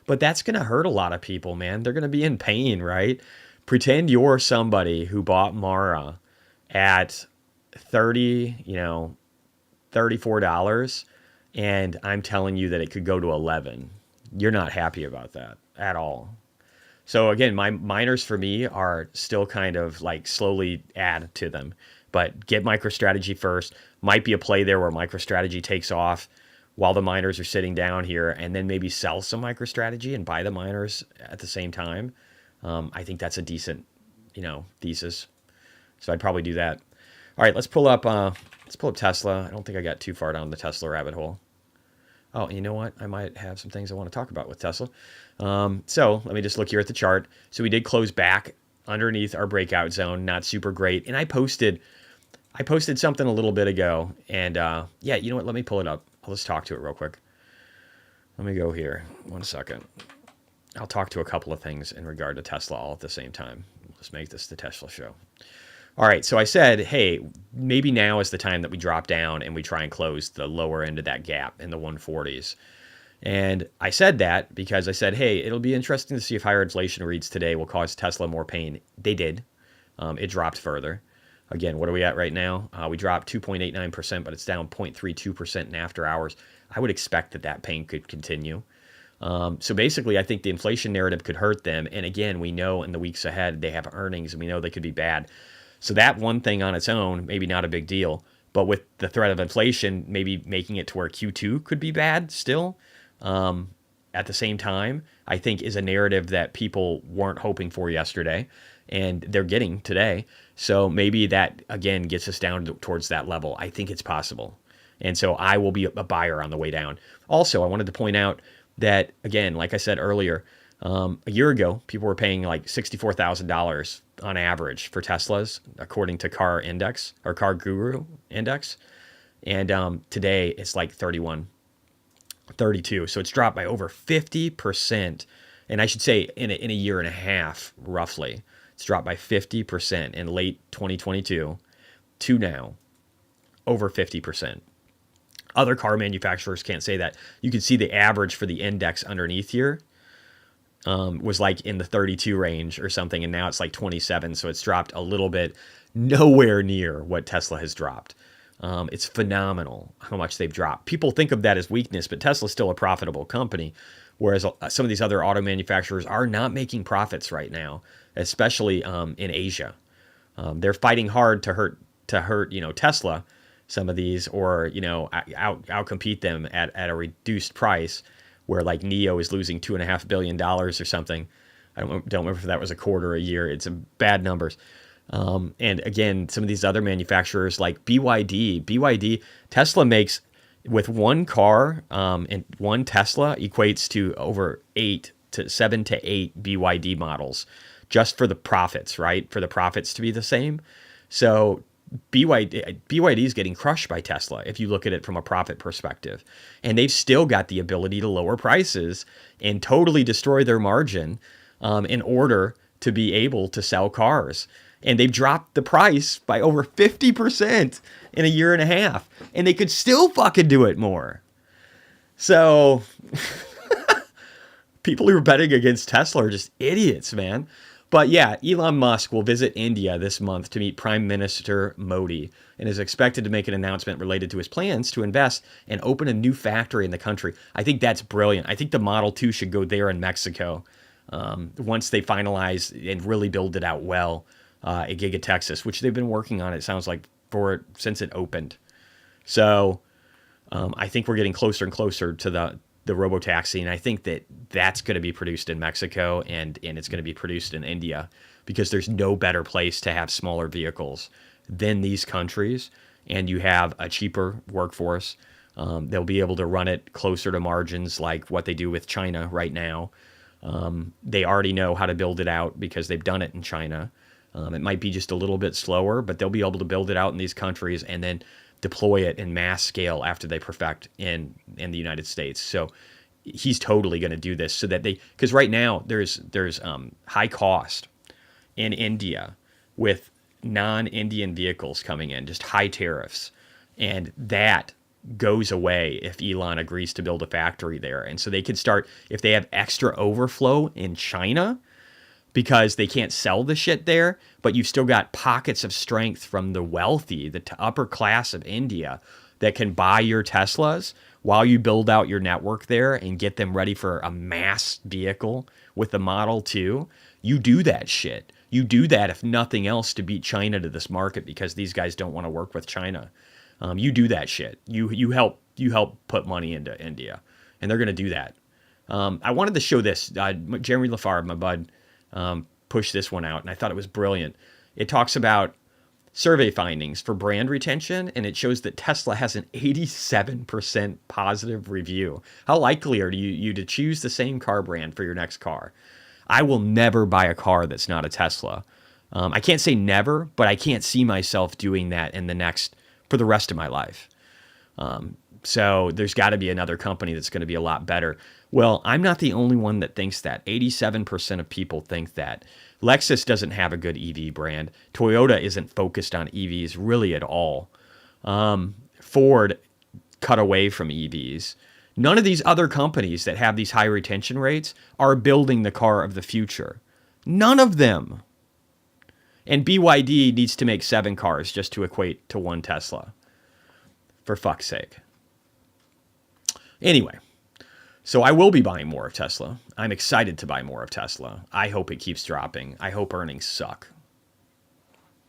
Speaker 4: But that's going to hurt a lot of people, man. They're going to be in pain, right? Pretend you're somebody who bought Mara at $34, and I'm telling you that it could go to 11. You're not happy about that at all. So again, my miners for me are still kind of like slowly add to them, but get MicroStrategy first. Might be a play there where MicroStrategy takes off while the miners are sitting down here, and then maybe sell some MicroStrategy and buy the miners at the same time. I think that's a decent, thesis. So I'd probably do that. All right, let's pull up Tesla. I don't think I got too far down the Tesla rabbit hole. Oh, you know what? I might have some things I want to talk about with Tesla. So let me just look here at the chart. So we did close back underneath our breakout zone. Not super great. And I posted something a little bit ago. And yeah, you know what? Let me pull it up. I'll just talk to it real quick. Let me go here. 1 second. I'll talk to a couple of things in regard to Tesla all at the same time. Let's make this the Tesla show. All right, so I said, hey, maybe now is the time that we drop down and we try and close the lower end of that gap in the 140s. And I said that because I said, hey, it'll be interesting to see if higher inflation reads today will cause Tesla more pain. They did. It dropped further. Again, what are we at right now? We dropped 2.89%, but it's down 0.32% in after hours. I would expect that pain could continue. So basically, I think the inflation narrative could hurt them. And again, we know in the weeks ahead, they have earnings and we know they could be bad. So that one thing on its own, maybe not a big deal. But with the threat of inflation, maybe making it to where Q2 could be bad still. At the same time, I think is a narrative that people weren't hoping for yesterday. And they're getting today. So maybe that, again, gets us down towards that level. I think it's possible. And so I will be a buyer on the way down. Also, I wanted to point out that, again, like I said earlier, a year ago, people were paying like $64,000 on average for Teslas, according to Car Index or Car Guru Index. And today it's like 31, 32. So it's dropped by over 50%. And I should say in a year and a half, roughly. It's dropped by 50% in late 2022 to now, over 50%. Other car manufacturers can't say that. You can see the average for the index underneath here was like in the 32 range or something, and now it's like 27, so it's dropped a little bit, nowhere near what Tesla has dropped. It's phenomenal how much they've dropped. People think of that as weakness, but Tesla's still a profitable company, whereas some of these other auto manufacturers are not making profits right now, especially in Asia. They're fighting hard to hurt Tesla, some of these, or outcompete them at a reduced price, where like NIO is losing $2.5 billion or something. I don't remember if that was a quarter or a year. It's bad numbers. And again, some of these other manufacturers like BYD, Tesla makes with one car, and one Tesla equates to over 7 to 8 BYD models just for the profits, right? For the profits to be the same. So BYD is getting crushed by Tesla if you look at it from a profit perspective. And they've still got the ability to lower prices and totally destroy their margin in order to be able to sell cars. And they've dropped the price by over 50% in a year and a half. And they could still fucking do it more. So people who are betting against Tesla are just idiots, man. But yeah, Elon Musk will visit India this month to meet Prime Minister Modi and is expected to make an announcement related to his plans to invest and open a new factory in the country. I think that's brilliant. I think the Model 2 should go there in Mexico. once they finalize and really build it out well at Giga Texas, which they've been working on, it sounds like, since it opened. So I think we're getting closer and closer to the robotaxi, and I think that's going to be produced in Mexico and it's going to be produced in India, because there's no better place to have smaller vehicles than these countries, and you have a cheaper workforce. They'll be able to run it closer to margins like what they do with China right now. They already know how to build it out because they've done it in China. It might be just a little bit slower, but they'll be able to build it out in these countries and then deploy it in mass scale after they perfect in the United States. So he's totally going to do this so that because right now there's high cost in India with non-Indian vehicles coming in, just high tariffs. And that goes away if Elon agrees to build a factory there. And so they can start, if they have extra overflow in China, because they can't sell the shit there, but you've still got pockets of strength from the wealthy, the upper class of India, that can buy your Teslas while you build out your network there and get them ready for a mass vehicle with the Model 2. You do that shit. You do that, if nothing else, to beat China to this market, because these guys don't want to work with China. You do that shit. You help put money into India, and they're going to do that. I wanted to show this. Jeremy Lafave, my bud, pushed this one out, and I thought it was brilliant. It talks about survey findings for brand retention, and it shows that Tesla has an 87% positive review. How likely are you to choose the same car brand for your next car? I will never buy a car that's not a Tesla. I can't say never, but I can't see myself doing that for the rest of my life. So there's got to be another company that's going to be a lot better. Well, I'm not the only one that thinks that. 87% of people think that. Lexus doesn't have a good EV brand. Toyota isn't focused on EVs really at all. Ford cut away from EVs. None of these other companies that have these high retention rates are building the car of the future. None of them. And BYD needs to make 7 cars just to equate to 1 Tesla. For fuck's sake. Anyway, so I will be buying more of Tesla. I'm excited to buy more of Tesla. I hope it keeps dropping. I hope earnings suck.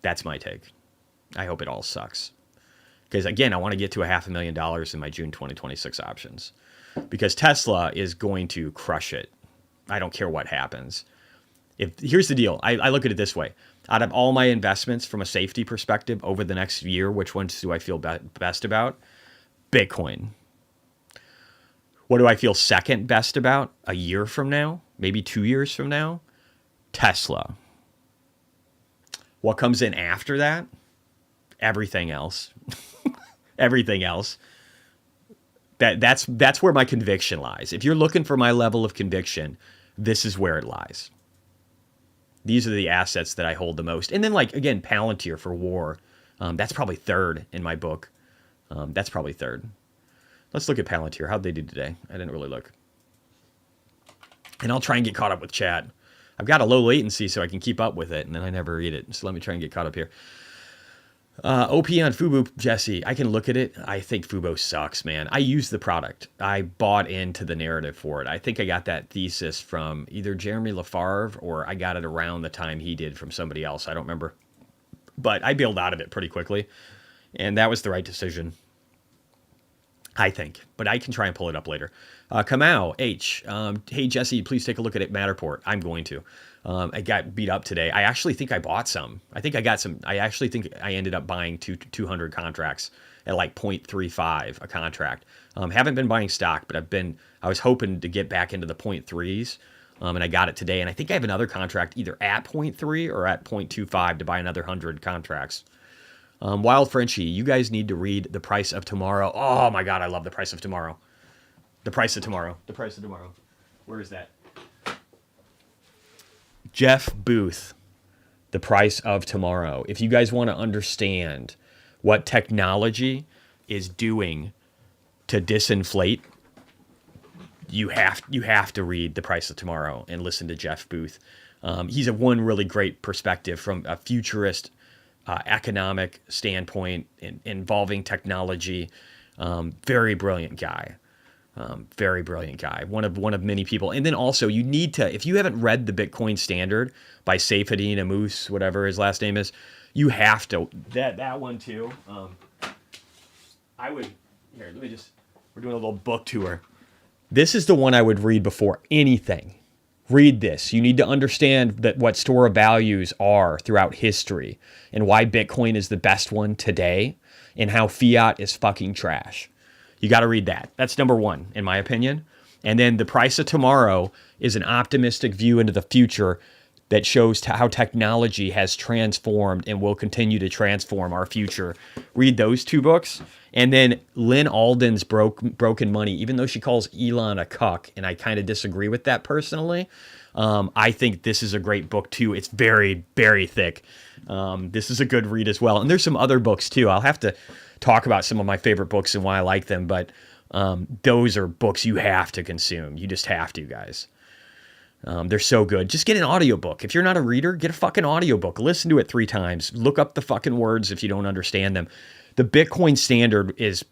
Speaker 4: That's my take. I hope it all sucks. Because again, I want to get to $500,000 in my June 2026 options. Because Tesla is going to crush it. I don't care what happens. Here's the deal. I look at it this way. Out of all my investments from a safety perspective over the next year, which ones do I feel best about? Bitcoin. What do I feel second best about a year from now? Maybe 2 years from now? Tesla. What comes in after that? Everything else. Everything else. That's where my conviction lies. If you're looking for my level of conviction, this is where it lies. These are the assets that I hold the most. And then, like, again, Palantir for war. That's probably third in my book. That's probably third. Let's look at Palantir. How'd they do today? I didn't really look. And I'll try and get caught up with chat. I've got a low latency so I can keep up with it, and then I never read it. So let me try and get caught up here. OP on Fubo, Jesse. I can look at it. I think Fubo sucks, man. I use the product. I bought into the narrative for it. I think I got that thesis from either Jeremy Lafave or I got it around the time he did from somebody else. I don't remember. But I bailed out of it pretty quickly. And that was the right decision, I think. But I can try and pull it up later. Kamau H. Hey, Jesse, please take a look at it, Matterport. I'm going to. I got beat up today. I actually think I bought some. I think I got some. I actually think I ended up buying 200 contracts at like 0.35 a contract. Haven't been buying stock, but I was hoping to get back into the 0.3s. And I got it today. And I think I have another contract either at 0.3 or at 0.25 to buy another 100 contracts. Wild Frenchie, you guys need to read The Price of Tomorrow. Oh my God, I love The Price of Tomorrow. The Price of Tomorrow. The Price of Tomorrow. Where is that? Jeff Booth, The Price of Tomorrow. If you guys want to understand what technology is doing to disinflate, you have to read The Price of Tomorrow and listen to Jeff Booth. He's a one really great perspective from a futurist economic standpoint involving technology. Very brilliant guy. Very brilliant guy. One of many people. And then also you need to, if you haven't read the Bitcoin Standard by Saifedean Ammous, whatever his last name is, you have to. That one too. I would, here, let me just, we're doing a little book tour. This is the one I would read before anything. Read this. You need to understand that what store of values are throughout history and why Bitcoin is the best one today and how fiat is fucking trash. You got to read that. That's number one, in my opinion. And then The Price of Tomorrow is an optimistic view into the future that shows how technology has transformed and will continue to transform our future. Read those two books. And then Lynn Alden's Broken Money, even though she calls Elon a cuck, and I kind of disagree with that personally, I think this is a great book too. It's very, very thick. This is a good read as well. And there's some other books too. I'll have to talk about some of my favorite books and why I like them, but those are books you have to consume. You just have to, guys. They're so good. Just get an audiobook. If you're not a reader, get a fucking audiobook. Listen to it 3 times. Look up the fucking words if you don't understand them. The Bitcoin Standard is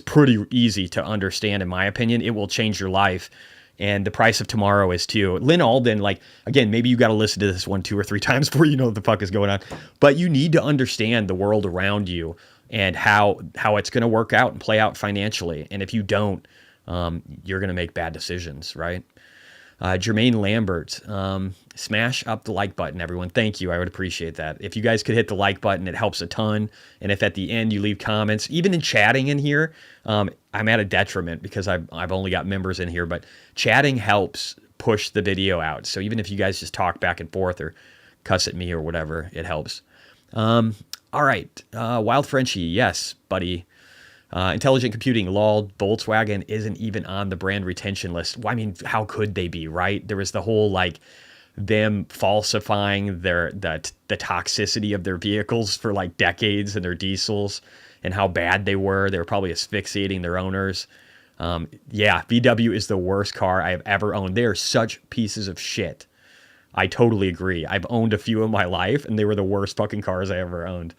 Speaker 4: pretty easy to understand, in my opinion. It will change your life. And The Price of Tomorrow is too. Lynn Alden, like, again, maybe you got to listen to this one 2 or 3 times before you know what the fuck is going on. But you need to understand the world around you and how it's going to work out and play out financially. And if you don't, you're going to make bad decisions, right? Jermaine Lambert, smash up the like button, everyone. Thank you. I would appreciate that. If you guys could hit the like button, it helps a ton. And if at the end you leave comments, even in chatting in here, I'm at a detriment because I've only got members in here, but chatting helps push the video out. So even if you guys just talk back and forth or cuss at me or whatever, it helps. All right. Wild Frenchie. Yes, buddy. Intelligent Computing, lol, Volkswagen isn't even on the brand retention list. Well, I mean, how could they be, right? There was the whole, like, them falsifying the toxicity of their vehicles for, like, decades and their diesels and how bad they were. They were probably asphyxiating their owners. Yeah, VW is the worst car I have ever owned. They are such pieces of shit. I totally agree. I've owned a few in my life, and they were the worst fucking cars I ever owned.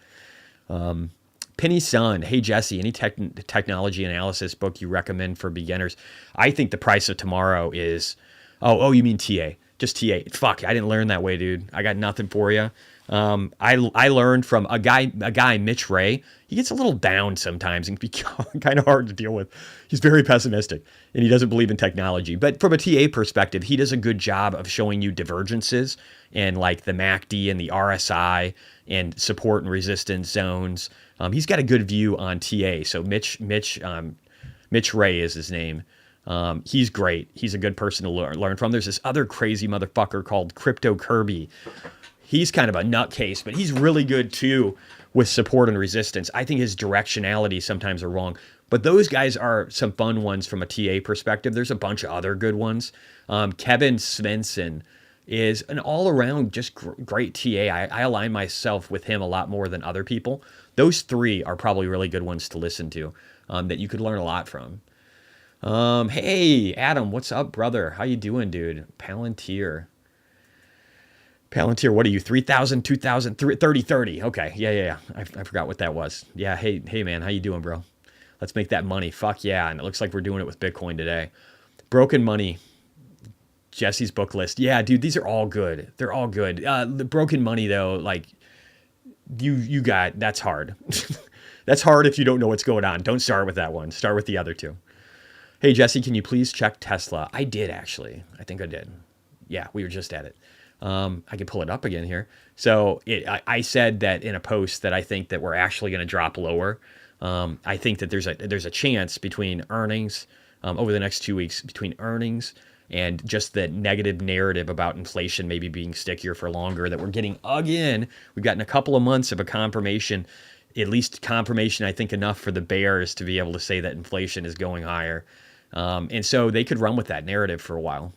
Speaker 4: Penny Sun, hey Jesse, any technology analysis book you recommend for beginners? I think The Price of Tomorrow is, oh, you mean TA, just TA. Fuck, I didn't learn that way, dude. I got nothing for you. I learned from a guy, Mitch Ray. He gets a little down sometimes and can be kind of hard to deal with. He's very pessimistic and he doesn't believe in technology. But from a TA perspective, he does a good job of showing you divergences and like the MACD and the RSI and support and resistance zones. He's got a good view on TA. So Mitch Ray is his name. He's great. He's a good person to learn from. There's this other crazy motherfucker called Crypto Kirby. He's kind of a nutcase, but he's really good too with support and resistance. I think his directionality sometimes are wrong, but those guys are some fun ones from a TA perspective. There's a bunch of other good ones. Kevin Svensson is an all-around just great TA. I align myself with him a lot more than other people. Those 3 are probably really good ones to listen to that you could learn a lot from. Hey, Adam, what's up, brother? How you doing, dude? Palantir, what are you, 3,000, 2,000, 30, 30? Okay, yeah. I forgot what that was. Yeah, hey, man, how you doing, bro? Let's make that money. Fuck yeah, and it looks like we're doing it with Bitcoin today. Broken Money, Jesse's book list. Yeah, dude, these are all good. They're all good. The Broken Money, though, like, you got, that's hard. That's hard if you don't know what's going on. Don't start with that one. Start with the other 2. Hey, Jesse, can you please check Tesla? I did, actually. I think I did. Yeah, we were just at it. I can pull it up again here. So I said that in a post that I think that we're actually going to drop lower. I think that there's a chance between earnings over the next 2 weeks, between earnings and just the negative narrative about inflation maybe being stickier for longer, that we're getting again. We've gotten a couple of months of a confirmation, at least confirmation, I think enough for the bears to be able to say that inflation is going higher. And so they could run with that narrative for a while.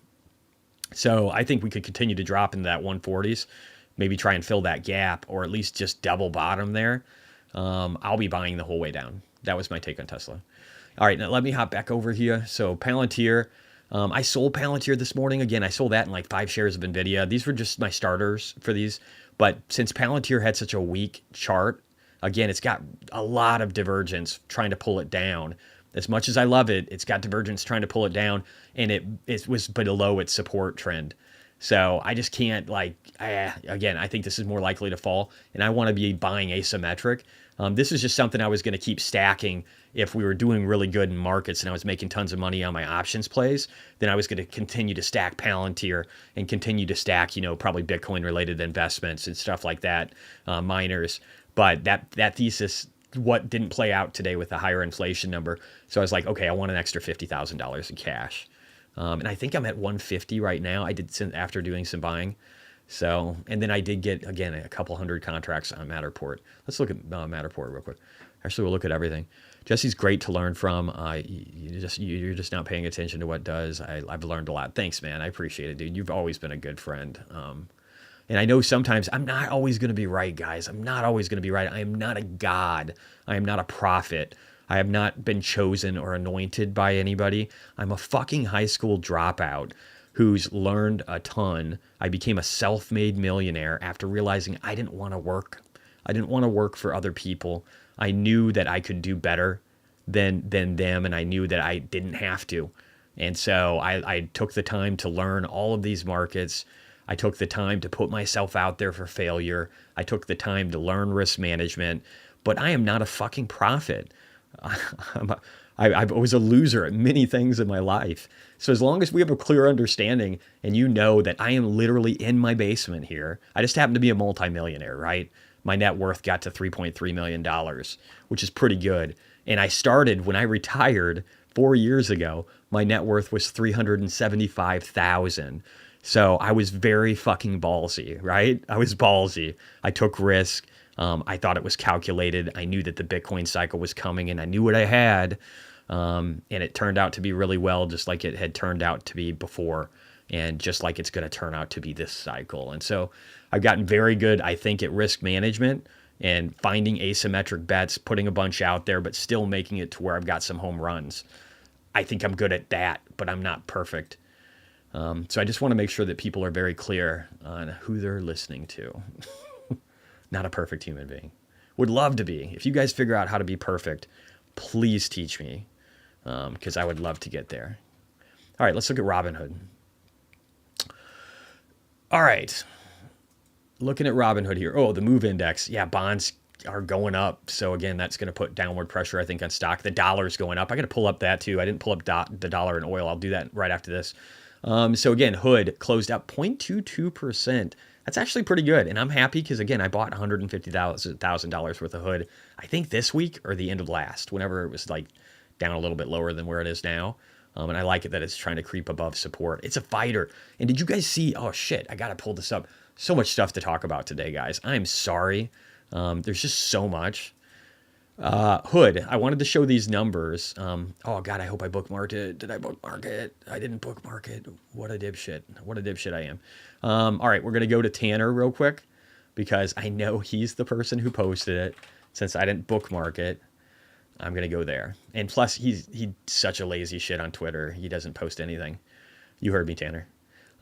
Speaker 4: So I think we could continue to drop into that 140s, maybe try and fill that gap or at least just double bottom there. I'll be buying the whole way down. That was my take on Tesla. All right, now let me hop back over here. So Palantir, I sold Palantir this morning. Again, I sold that in like 5 shares of NVIDIA. These were just my starters for these. But since Palantir had such a weak chart, again, it's got a lot of divergence trying to pull it down. As much as I love it, it's got divergence trying to pull it down, and it was below its support trend. So I just can't, like, again, I think this is more likely to fall, and I want to be buying asymmetric. This is just something I was going to keep stacking if we were doing really good in markets and I was making tons of money on my options plays. Then I was going to continue to stack Palantir and continue to stack, probably Bitcoin related investments and stuff like that, miners. But that thesis, what didn't play out today with the higher inflation number. So I was like, okay, I want an extra $50,000 in cash. And I think I'm at 150 right now. I did after doing some buying. So, and then I did get, again, a couple hundred contracts on Matterport. Let's look at Matterport real quick. Actually, we'll look at everything. Jesse's great to learn from. You're just not paying attention to what does. I've learned a lot. Thanks, man. I appreciate it, dude. You've always been a good friend. And I know sometimes I'm not always going to be right, guys. I'm not always going to be right. I am not a god. I am not a prophet. I have not been chosen or anointed by anybody. I'm a fucking high school dropout who's learned a ton. I became a self-made millionaire after realizing I didn't want to work. I didn't want to work for other people. I knew that I could do better than them, and I knew that I didn't have to. And so I took the time to learn all of these markets. I took the time to put myself out there for failure. I took the time to learn risk management. But I am not a fucking prophet. I was a loser at many things in my life. So as long as we have a clear understanding and you know that I am literally in my basement here, I just happen to be a multimillionaire, right? My net worth got to $3.3 million, which is pretty good. And I started when I retired 4 years ago, my net worth was $375,000. So I was very fucking ballsy, right? I was ballsy. I took risk. I thought it was calculated. I knew that the Bitcoin cycle was coming and I knew what I had. And it turned out to be really well, just like it had turned out to be before, and just like it's going to turn out to be this cycle. And so I've gotten very good, I think, at risk management and finding asymmetric bets, putting a bunch out there, but still making it to where I've got some home runs. I think I'm good at that, but I'm not perfect. So I just want to make sure that people are very clear on who they're listening to. Not a perfect human being. Would love to be. If you guys figure out how to be perfect, please teach me, because I would love to get there. All right, let's look at Robinhood. All right. Looking at Robinhood here. Oh, the MOVE index. Yeah, bonds are going up. So again, that's going to put downward pressure, I think, on stock. The dollar's going up. I got to pull up that too. I didn't pull up the dollar and oil. I'll do that right after this. So again, Hood closed up 0.22%. That's actually pretty good. And I'm happy because, again, I bought $150,000 worth of Hood, I think this week or the end of last, whenever it was like down a little bit lower than where it is now. And I like it that it's trying to creep above support. It's a fighter. And did you guys see? Oh, shit. I got to pull this up. So much stuff to talk about today, guys. I'm sorry. There's just so much. Hood, I wanted to show these numbers. Oh, God, I hope I bookmarked it. Did I bookmark it? I didn't bookmark it. What a dipshit. What a dipshit I am. All right, we're going to go to Tanner real quick because I know he's the person who posted it. Since I didn't bookmark it, I'm going to go there. And plus, he's such a lazy shit on Twitter. He doesn't post anything. You heard me, Tanner.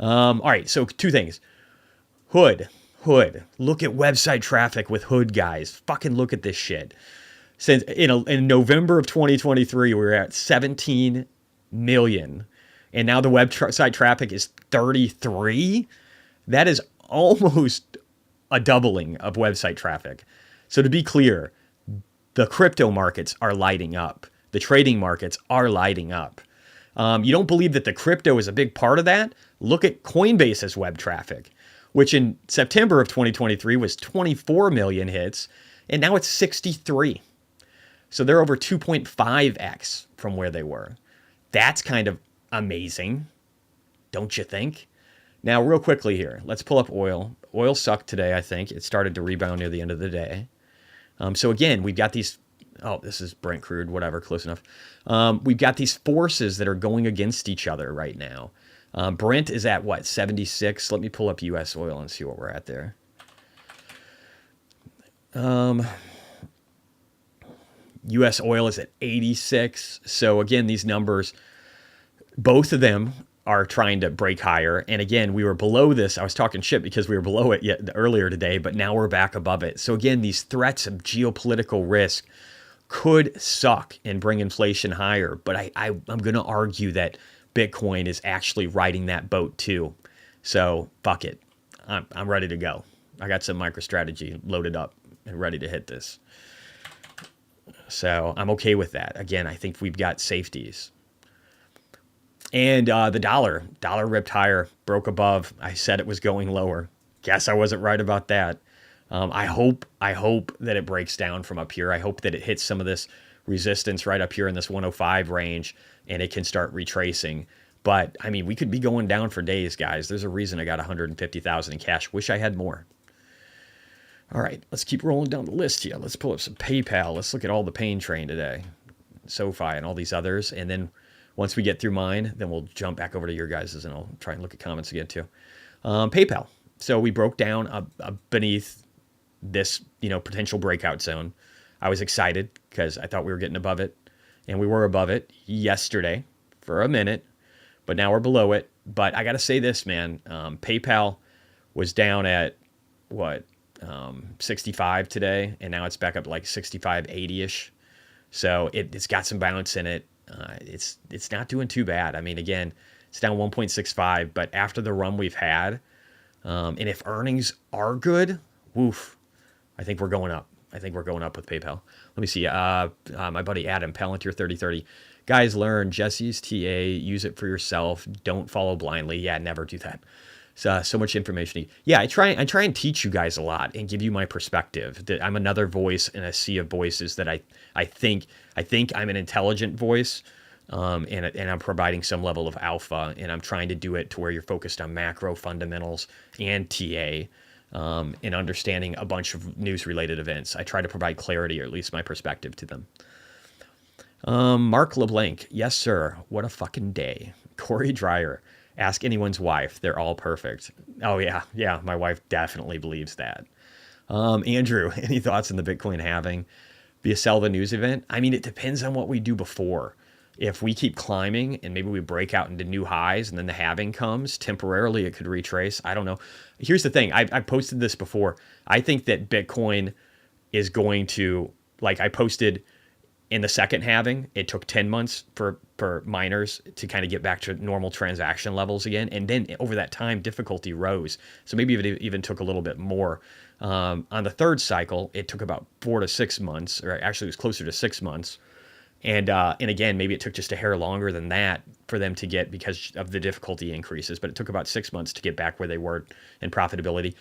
Speaker 4: All right, so two things. Hood. Look at website traffic with Hood, guys. Fucking look at this shit. Since in November of 2023, we were at 17 million. And now the website traffic is 33. That is almost a doubling of website traffic. So to be clear, the crypto markets are lighting up. The trading markets are lighting up. You don't believe that the crypto is a big part of that? Look at Coinbase's web traffic, which in September of 2023 was 24 million hits, and now it's 63. So they're over 2.5x from where they were. That's kind of amazing, don't you think? Now, real quickly here, let's pull up oil. Oil sucked today, I think. It started to rebound near the end of the day. So again, we've got these, oh, this is Brent crude, whatever, close enough. We've got these forces that are going against each other right now. Brent is at what, 76? Let me pull up U.S. oil and see what we're at there. U.S. oil is at 86. So again, these numbers, both of them are trying to break higher. And again, we were below this. I was talking shit because we were below it earlier today, but now we're back above it. So again, these threats of geopolitical risk could suck and bring inflation higher. But I'm going to argue that Bitcoin is actually riding that boat too. So fuck it. I'm ready to go. I got some MicroStrategy loaded up and ready to hit this. So I'm okay with that. Again, I think we've got safeties. And the dollar ripped higher, broke above. I said it was going lower. Guess I wasn't right about that. I hope that it breaks down from up here. I hope that it hits some of this resistance right up here in this 105 range and it can start retracing. But I mean, we could be going down for days, guys. There's a reason I got 150,000 in cash. Wish I had more. All right, let's keep rolling down the list here. Let's pull up some PayPal. Let's look at all the pain train today, SoFi and all these others. And then once we get through mine, then we'll jump back over to your guys's and I'll try and look at comments again too. PayPal. So we broke down beneath this, potential breakout zone. I was excited because I thought we were getting above it, and we were above it yesterday for a minute, but now we're below it. But I got to say this, man, PayPal was down at 65 today, and now it's back up like 65, 80-ish. So it's got some bounce in it. It's not doing too bad. I mean, again, it's down 1.65, but after the run we've had, and if earnings are good, woof, I think we're going up. I think we're going up with PayPal. Let me see. My buddy Adam, Palantir 3030. Guys, learn Jesse's TA. Use it for yourself. Don't follow blindly. Yeah, never do that. So much information. Yeah, I try and teach you guys a lot and give you my perspective. That I'm another voice in a sea of voices. That I think I'm an intelligent voice, and I'm providing some level of alpha, and I'm trying to do it to where you're focused on macro fundamentals and TA, and understanding a bunch of news-related events. I try to provide clarity, or at least my perspective, to them. Mark LeBlanc, yes sir. What a fucking day. Corey Dreyer. Ask anyone's wife. They're all perfect. Oh, yeah. Yeah, my wife definitely believes that. Andrew, any thoughts on the Bitcoin halving via sell the news event? I mean, it depends on what we do before. If we keep climbing and maybe we break out into new highs and then the halving comes, temporarily it could retrace. I don't know. Here's the thing. I posted this before. I think that Bitcoin is going to, like I posted in the second halving, it took 10 months for miners to kind of get back to normal transaction levels again. And then over that time, difficulty rose. So maybe it even took a little bit more. On the third cycle, it took about 4 to 6 months, or actually it was closer to 6 months. And again, maybe it took just a hair longer than that for them to get because of the difficulty increases. But it took about 6 months to get back where they were in profitability.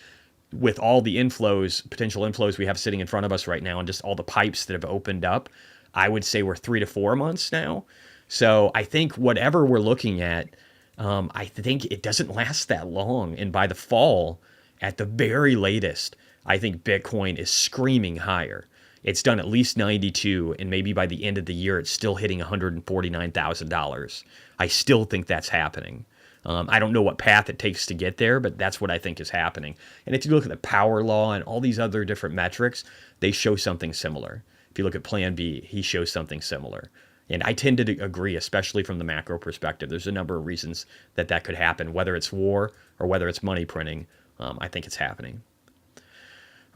Speaker 4: With all the inflows, potential inflows we have sitting in front of us right now, and just all the pipes that have opened up, I would say we're 3 to 4 months now. So I think whatever we're looking at, I think it doesn't last that long. And by the fall, at the very latest, I think Bitcoin is screaming higher. It's done at least 92, and maybe by the end of the year, it's still hitting $149,000. I still think that's happening. I don't know what path it takes to get there, but that's what I think is happening. And if you look at the power law and all these other different metrics, they show something similar. If you look at Plan B, he shows something similar. And I tend to agree, especially from the macro perspective. There's a number of reasons that could happen, whether it's war or whether it's money printing. I think it's happening.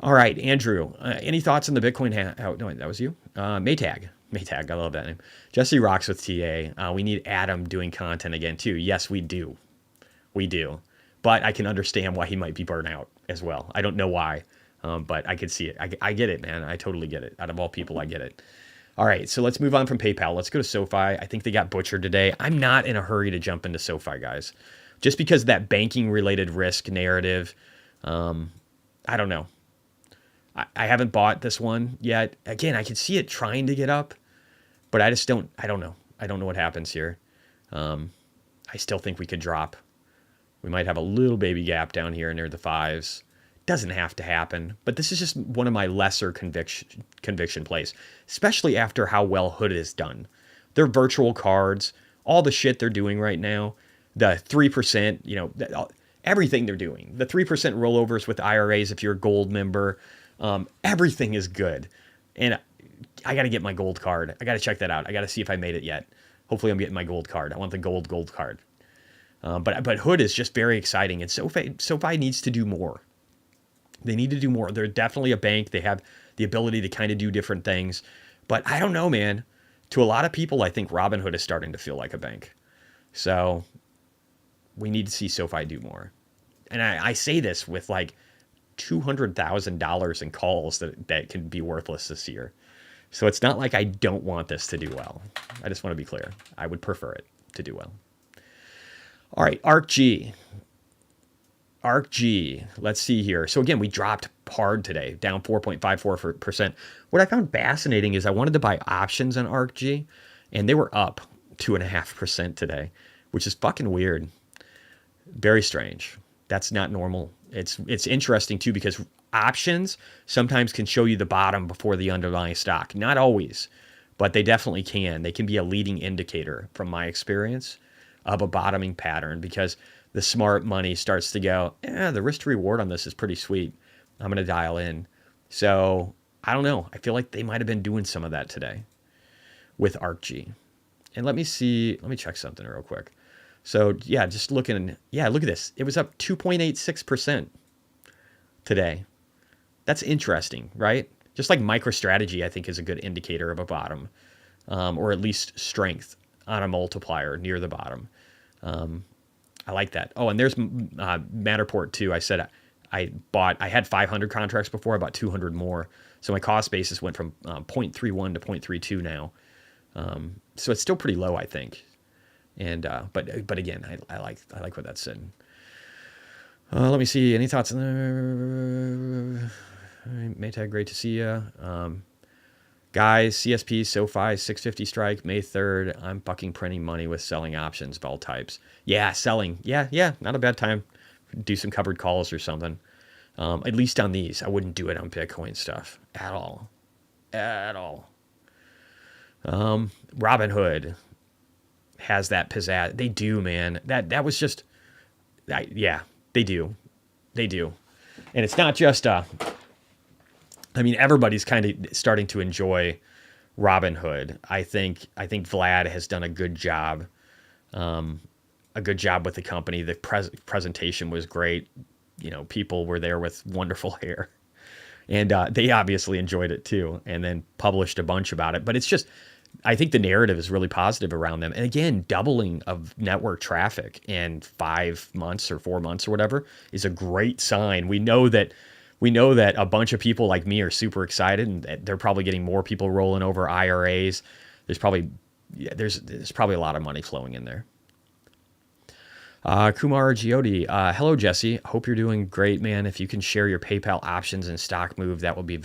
Speaker 4: All right, Andrew, any thoughts on the Bitcoin? No, that was you. Maytag, I love that name. Jesse rocks with TA. We need Adam doing content again, too. Yes, we do. But I can understand why he might be burnt out as well. I don't know why. But I could see it. I get it, man. I totally get it. Out of all people, I get it. All right, so let's move on from PayPal. Let's go to SoFi. I think they got butchered today. I'm not in a hurry to jump into SoFi, guys. Just because of that banking-related risk narrative, I don't know. I haven't bought this one yet. Again, I can see it trying to get up, but I don't know. I don't know what happens here. I still think we could drop. We might have a little baby gap down here near the 5s. Doesn't have to happen, but this is just one of my lesser conviction plays, especially after how well Hood has done. Their virtual cards, all the shit they're doing right now, the 3%, everything they're doing, the 3% rollovers with IRAs if you're a gold member, everything is good. And I got to get my gold card. I got to check that out. I got to see if I made it yet. Hopefully I'm getting my gold card. I want the gold card. But Hood is just very exciting, and SoFi needs to do more. They need to do more. They're definitely a bank. They have the ability to kind of do different things. But I don't know, man. To a lot of people, I think Robinhood is starting to feel like a bank. So we need to see SoFi do more. And I say this with like $200,000 in calls that can be worthless this year. So it's not like I don't want this to do well. I just want to be clear. I would prefer it to do well. All right, ARKG. ARKG, let's see here. So again, we dropped hard today, down 4.54%. What I found fascinating is I wanted to buy options on ARKG, and they were up 2.5% today, which is fucking weird. Very strange. That's not normal. It's interesting too, because options sometimes can show you the bottom before the underlying stock. Not always, but they definitely can. They can be a leading indicator, from my experience, of a bottoming pattern, because the smart money starts to go, the risk to reward on this is pretty sweet. I'm going to dial in. So I don't know. I feel like they might have been doing some of that today with ARKG. And let me check something real quick. So yeah, just looking, look at this. It was up 2.86% today. That's interesting, right? Just like MicroStrategy, I think, is a good indicator of a bottom, or at least strength on a multiplier near the bottom. I like that. Oh, and there's Matterport too. I said I had 500 contracts before, I bought 200 more. So my cost basis went from 0.31 to 0.32 now. So it's still pretty low, I think. And but again, I like what that said. Let me see. Any thoughts on there? Maytag, great to see you. Guys, CSP, SoFi, 650 strike, May 3rd. I'm fucking printing money with selling options of all types. Yeah, selling. Yeah. Not a bad time. Do some covered calls or something. At least on these. I wouldn't do it on Bitcoin stuff at all. Robinhood has that pizzazz. They do, man. That was just, yeah, they do. And it's not just, everybody's kind of starting to enjoy Robinhood. I think Vlad has done a good job with the company. The presentation was great. People were there with wonderful hair, and they obviously enjoyed it too, and then published a bunch about it. But it's just, I think the narrative is really positive around them. And again, doubling of network traffic in 5 months or 4 months or whatever is a great sign. We know that a bunch of people like me are super excited, and they're probably getting more people rolling over IRAs. There's probably a lot of money flowing in there. Kumar Giodi, hello Jesse. Hope you're doing great, man. If you can share your PayPal options and stock move, that would be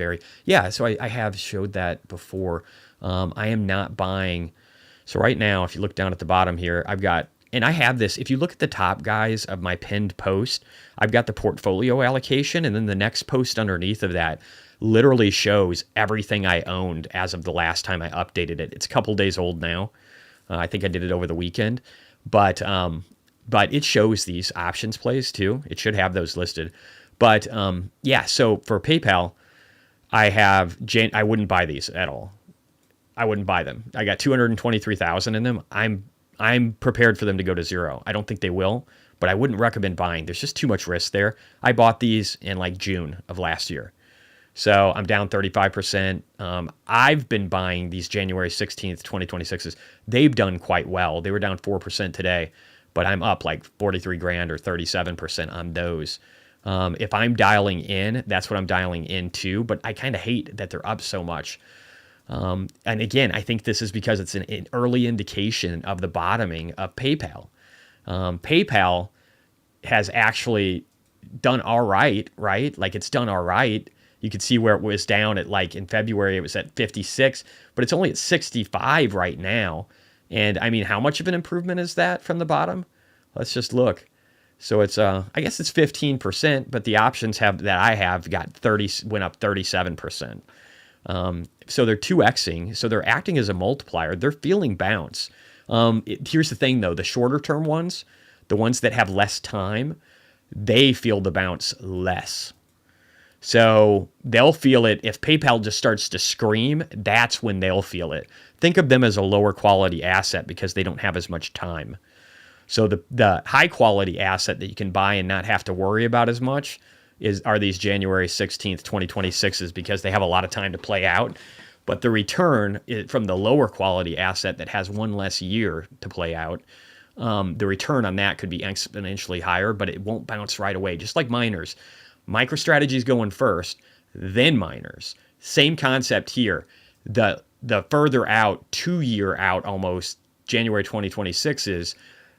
Speaker 4: so I have showed that before. I am not buying. So right now, if you look down at the bottom here, and I have this, if you look at the top, guys, of my pinned post, I've got the portfolio allocation, and then the next post underneath of that literally shows everything I owned as of the last time I updated it. It's a couple days old now. I think I did it over the weekend, but it shows these options plays too. It should have those listed. But so for PayPal, I wouldn't buy these at all. I wouldn't buy them. I got 223,000 in them. I'm prepared for them to go to zero. I don't think they will, but I wouldn't recommend buying. There's just too much risk there. I bought these in like June of last year. So I'm down 35%. I've been buying these January 16th, 2026s. They've done quite well. They were down 4% today, but I'm up like 43 grand or 37% on those. If I'm dialing in, that's what I'm dialing into, but I kind of hate that they're up so much. And again, I think this is because it's an early indication of the bottoming of PayPal. PayPal has actually done all right? Like it's done all right. You could see where it was down at, like in February, it was at 56, but it's only at 65 right now. And how much of an improvement is that from the bottom? Let's just look. So it's, I guess it's 15%, but the options that I have went up 37%. So they're 2xing. So they're acting as a multiplier. They're feeling bounce. Here's the thing though, the shorter term ones, the ones that have less time, they feel the bounce less. So they'll feel it. If PayPal just starts to scream, that's when they'll feel it. Think of them as a lower quality asset because they don't have as much time. So the high quality asset that you can buy and not have to worry about as much are these January 16th, 2026s because they have a lot of time to play out. But the return from the lower quality asset that has one less year to play out, the return on that could be exponentially higher, but it won't bounce right away. Just like miners. MicroStrategy is going first, then miners. Same concept here. The further out, 2 year out almost, January 2026 is,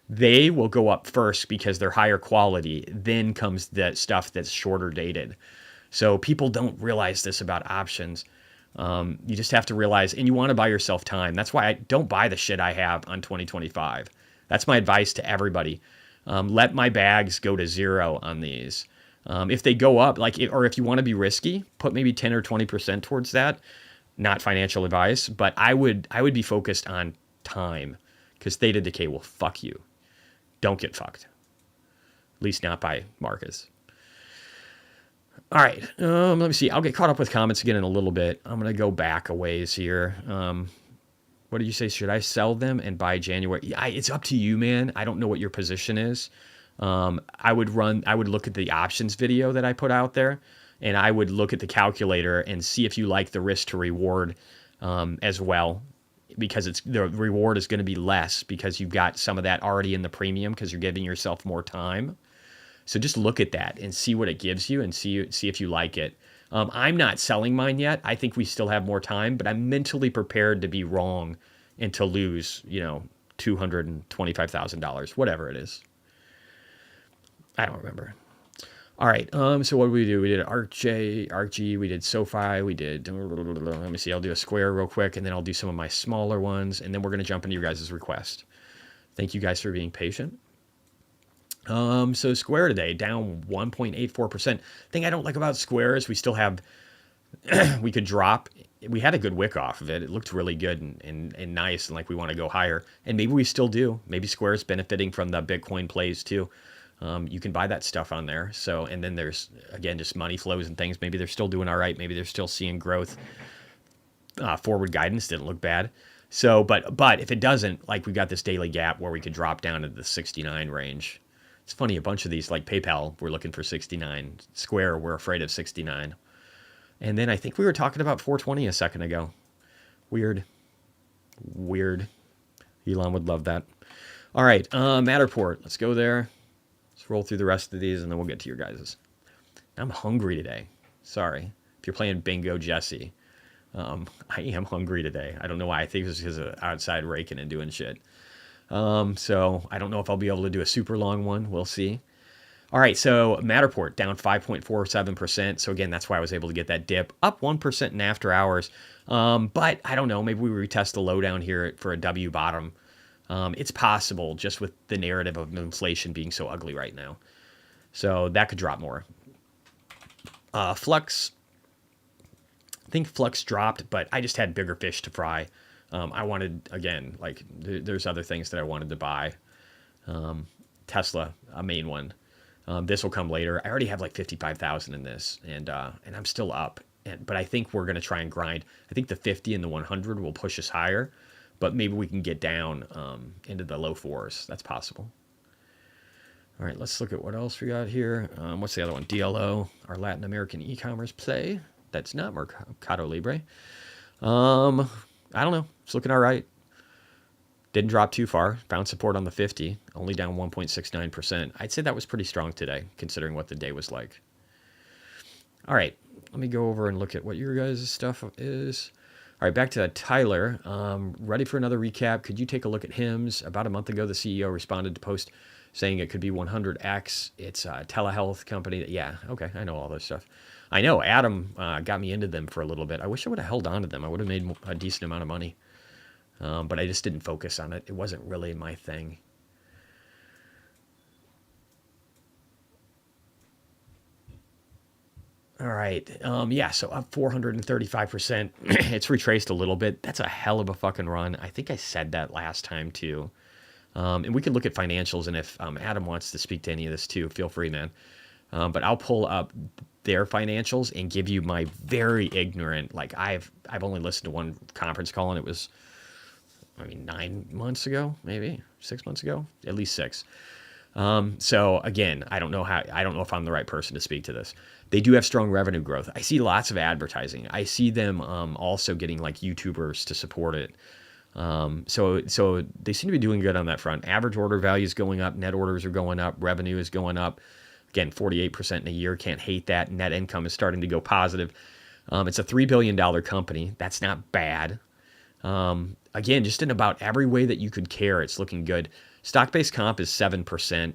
Speaker 4: they will go up first because they're higher quality. Then comes the stuff that's shorter dated. So people don't realize this about options. You just have to realize, and you want to buy yourself time. That's why I don't buy the shit I have on 2025. That's my advice to everybody. Let my bags go to zero on these. If they go up, or if you want to be risky, put maybe 10 or 20% towards that. Not financial advice, but I would be focused on time, because theta decay will fuck you. Don't get fucked. At least not by Marcus. All right, let me see. I'll get caught up with comments again in a little bit. I'm going to go back a ways here. What did you say? Should I sell them and buy January? Yeah, it's up to you, man. I don't know what your position is. I would look at the options video that I put out there, and I would look at the calculator and see if you like the risk to reward as well, because the reward is going to be less because you've got some of that already in the premium because you're giving yourself more time. So just look at that and see what it gives you and see if you like it. I'm not selling mine yet. I think we still have more time, but I'm mentally prepared to be wrong and to lose, $225,000, whatever it is. I don't remember. All right. So what did we do? We did ArcG, we did SoFi, we did, let me see, I'll do a Square real quick, and then I'll do some of my smaller ones, and then we're going to jump into your guys' request. Thank you guys for being patient. So Square today, down 1.84%. Thing I don't like about Square is we still have, we could drop. We had a good wick off of it. It looked really good and nice, and like we want to go higher. And maybe we still do. Maybe Square is benefiting from the Bitcoin plays too. You can buy that stuff on there. So, and then there's, again, just money flows and things. Maybe they're still doing all right. Maybe they're still seeing growth. Forward guidance didn't look bad. So, but if it doesn't, like we've got this daily gap where we could drop down into the 69 range. It's funny, a bunch of these, like PayPal, we're looking for 69. Square, we're afraid of 69. And then I think we were talking about 420 a second ago. Weird. Elon would love that. All right, Matterport. Let's go there. Let's roll through the rest of these, and then we'll get to your guys's. I'm hungry today. Sorry. If you're playing Bingo Jesse, I am hungry today. I don't know why. I think it's because of outside raking and doing shit. So I don't know if I'll be able to do a super long one. We'll see. All right, so Matterport down 5.47%. So again, that's why I was able to get that dip. Up 1% in after hours. But I don't know. Maybe we retest the low down here for a W bottom. It's possible, just with the narrative of inflation being so ugly right now. So that could drop more. Flux. I think Flux dropped, but I just had bigger fish to fry. I wanted, again, like there's other things that I wanted to buy. Tesla, a main one. This will come later. I already have like 55,000 in this, and I'm still up. But I think we're going to try and grind. I think the 50 and the 100 will push us higher, but maybe we can get down into the low fours. That's possible. All right, let's look at what else we got here. What's the other one? DLO, our Latin American e-commerce play. That's not Mercado Libre. I don't know. It's looking all right. Didn't drop too far. Found support on the 50, only down 1.69%. I'd say that was pretty strong today, considering what the day was like. All right, let me go over and look at what your guys' stuff is. All right, back to Tyler. Ready for another recap. Could you take a look at HIMS? About a month ago, the CEO responded to post saying it could be 100X. It's a telehealth company. Yeah, okay, I know all this stuff. I know Adam got me into them for a little bit. I wish I would have held on to them. I would have made a decent amount of money. But I just didn't focus on it. It wasn't really my thing. All right. Yeah, so up 435%. It's retraced a little bit. That's a hell of a fucking run. I think I said that last time too. And we can look at financials, and if Adam wants to speak to any of this too, feel free, man. But I'll pull up their financials and give you my very ignorant, like I've only listened to one conference call, and it was 9 months ago, maybe 6 months ago, at least 6. So again, I don't know if I'm the right person to speak to this. They do have strong revenue growth. I see lots of advertising. I see them also getting like YouTubers to support it. So they seem to be doing good on that front. Average order value is going up. Net orders are going up. Revenue is going up. Again, 48% in a year. Can't hate that. Net income is starting to go positive. It's a $3 billion company. That's not bad. Again, just in about every way that you could care, it's looking good. Stock-based comp is 7%.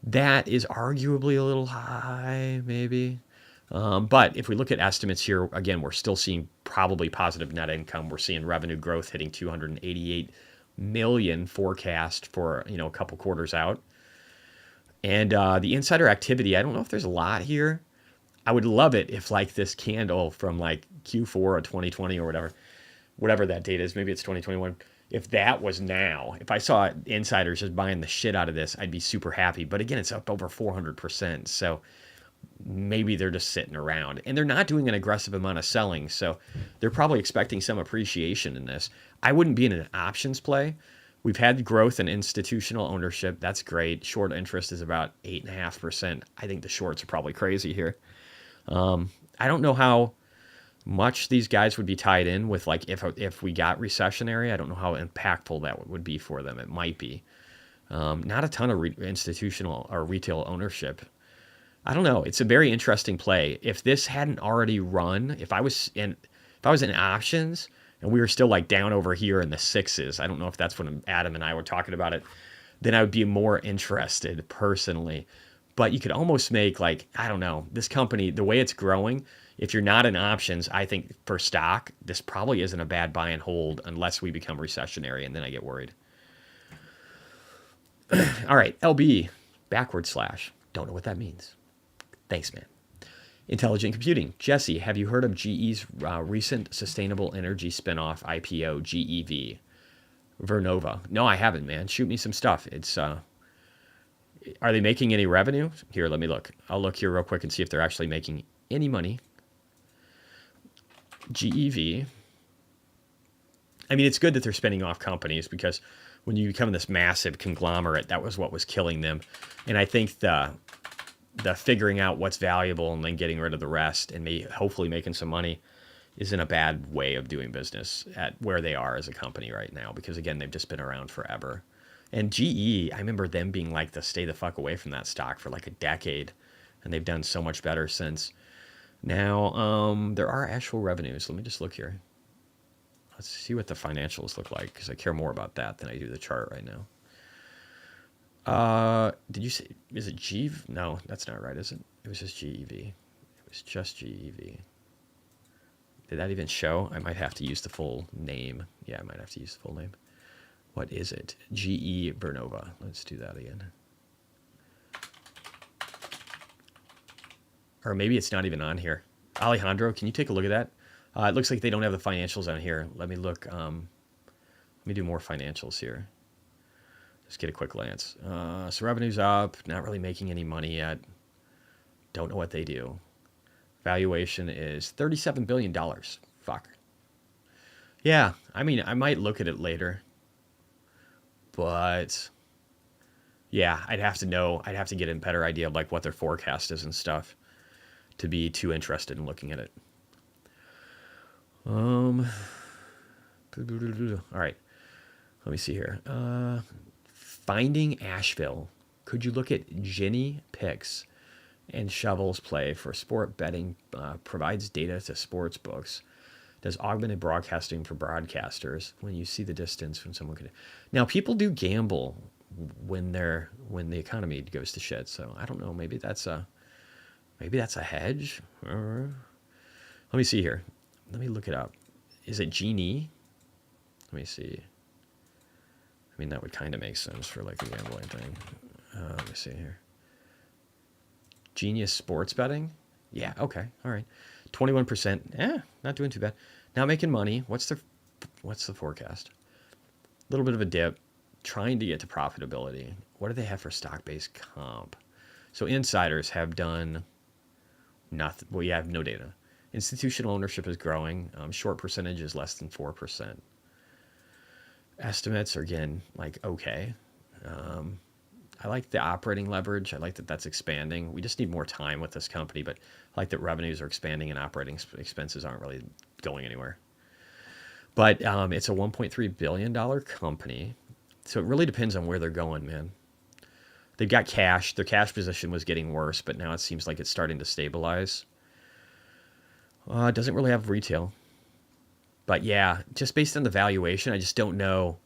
Speaker 4: That is arguably a little high, maybe. But if we look at estimates here, again, we're still seeing probably positive net income. We're seeing revenue growth hitting 288 million forecast for, a couple quarters out. And the insider activity, I don't know if there's a lot here. I would love it if like this candle from like Q4 of 2020 or whatever that date is, maybe it's 2021. If that was now, if I saw insiders just buying the shit out of this, I'd be super happy. But again, it's up over 400%. So maybe they're just sitting around and they're not doing an aggressive amount of selling. So they're probably expecting some appreciation in this. I wouldn't be in an options play. We've had growth in institutional ownership. That's great. Short interest is about 8.5%. I think the shorts are probably crazy here. I don't know how much these guys would be tied in with, like, if we got recessionary. I don't know how impactful that would be for them. It might be. Not a ton of institutional or retail ownership. I don't know. It's a very interesting play. If this hadn't already run, if I was in options and we were still like down over here in the sixes, I don't know if that's when Adam and I were talking about it, then I would be more interested personally. But you could almost make, like, I don't know, this company, the way it's growing, if you're not in options, I think for stock, this probably isn't a bad buy and hold unless we become recessionary, and then I get worried. All right, LB, backward slash. Don't know what that means. Thanks, man. Intelligent Computing. Jesse, have you heard of GE's recent sustainable energy spinoff IPO, GEV? Vernova. No, I haven't, man. Shoot me some stuff. It's... Are they making any revenue? Here, let me look. I'll look here real quick and see if they're actually making any money. GEV. I mean, it's good that they're spinning off companies because when you become this massive conglomerate, that was what was killing them. And I think the figuring out what's valuable and then getting rid of the rest and hopefully making some money isn't a bad way of doing business at where they are as a company right now. Because, again, they've just been around forever. And GE, I remember them being like the stay the fuck away from that stock for like a decade. And they've done so much better since. Now, there are actual revenues. Let me just look here. Let's see what the financials look like because I care more about that than I do the chart right now. Did you say, is it G? No, that's not right, is it? It was just GEV. It was just GEV. Did that even show? I might have to use the full name. Yeah, I might have to use the full name. What is it? GE Vernova. Let's do that again. Or maybe it's not even on here. Alejandro, can you take a look at that? It looks like they don't have the financials on here. Let me look. Let me do more financials here. Just get a quick glance. So revenue's up. Not really making any money yet. Don't know what they do. Valuation is $37 billion. Fuck. Yeah, I mean, I might look at it later. But yeah, I'd have to get a better idea of like what their forecast is and stuff to be too interested in looking at it. All right, let me see here. Finding Asheville. Could you look at Ginny Picks and Shovels play for sport betting? Provides data to sports books. Does augmented broadcasting for broadcasters when you see the distance when someone could. Now, people do gamble when the economy goes to shit. So I don't know. Maybe that's a hedge. Let me see here. Let me look it up. Is it Genie? Let me see. I mean, that would kind of make sense for like a gambling thing. Let me see here. Genius Sports Betting? Yeah, okay, all right. 21%. Not doing too bad. Not making money. What's the forecast? A little bit of a dip. Trying to get to profitability. What do they have for stock-based comp? So insiders have done nothing. Well, you have no data. Institutional ownership is growing. Short percentage is less than 4%. Estimates are, again, like, okay. I like the operating leverage. I like that that's expanding. We just need more time with this company, but I like that revenues are expanding and operating expenses aren't really going anywhere. But it's a $1.3 billion company. So it really depends on where they're going, man. They've got cash. Their cash position was getting worse, but now it seems like it's starting to stabilize. It doesn't really have retail. But yeah, just based on the valuation, I just don't know.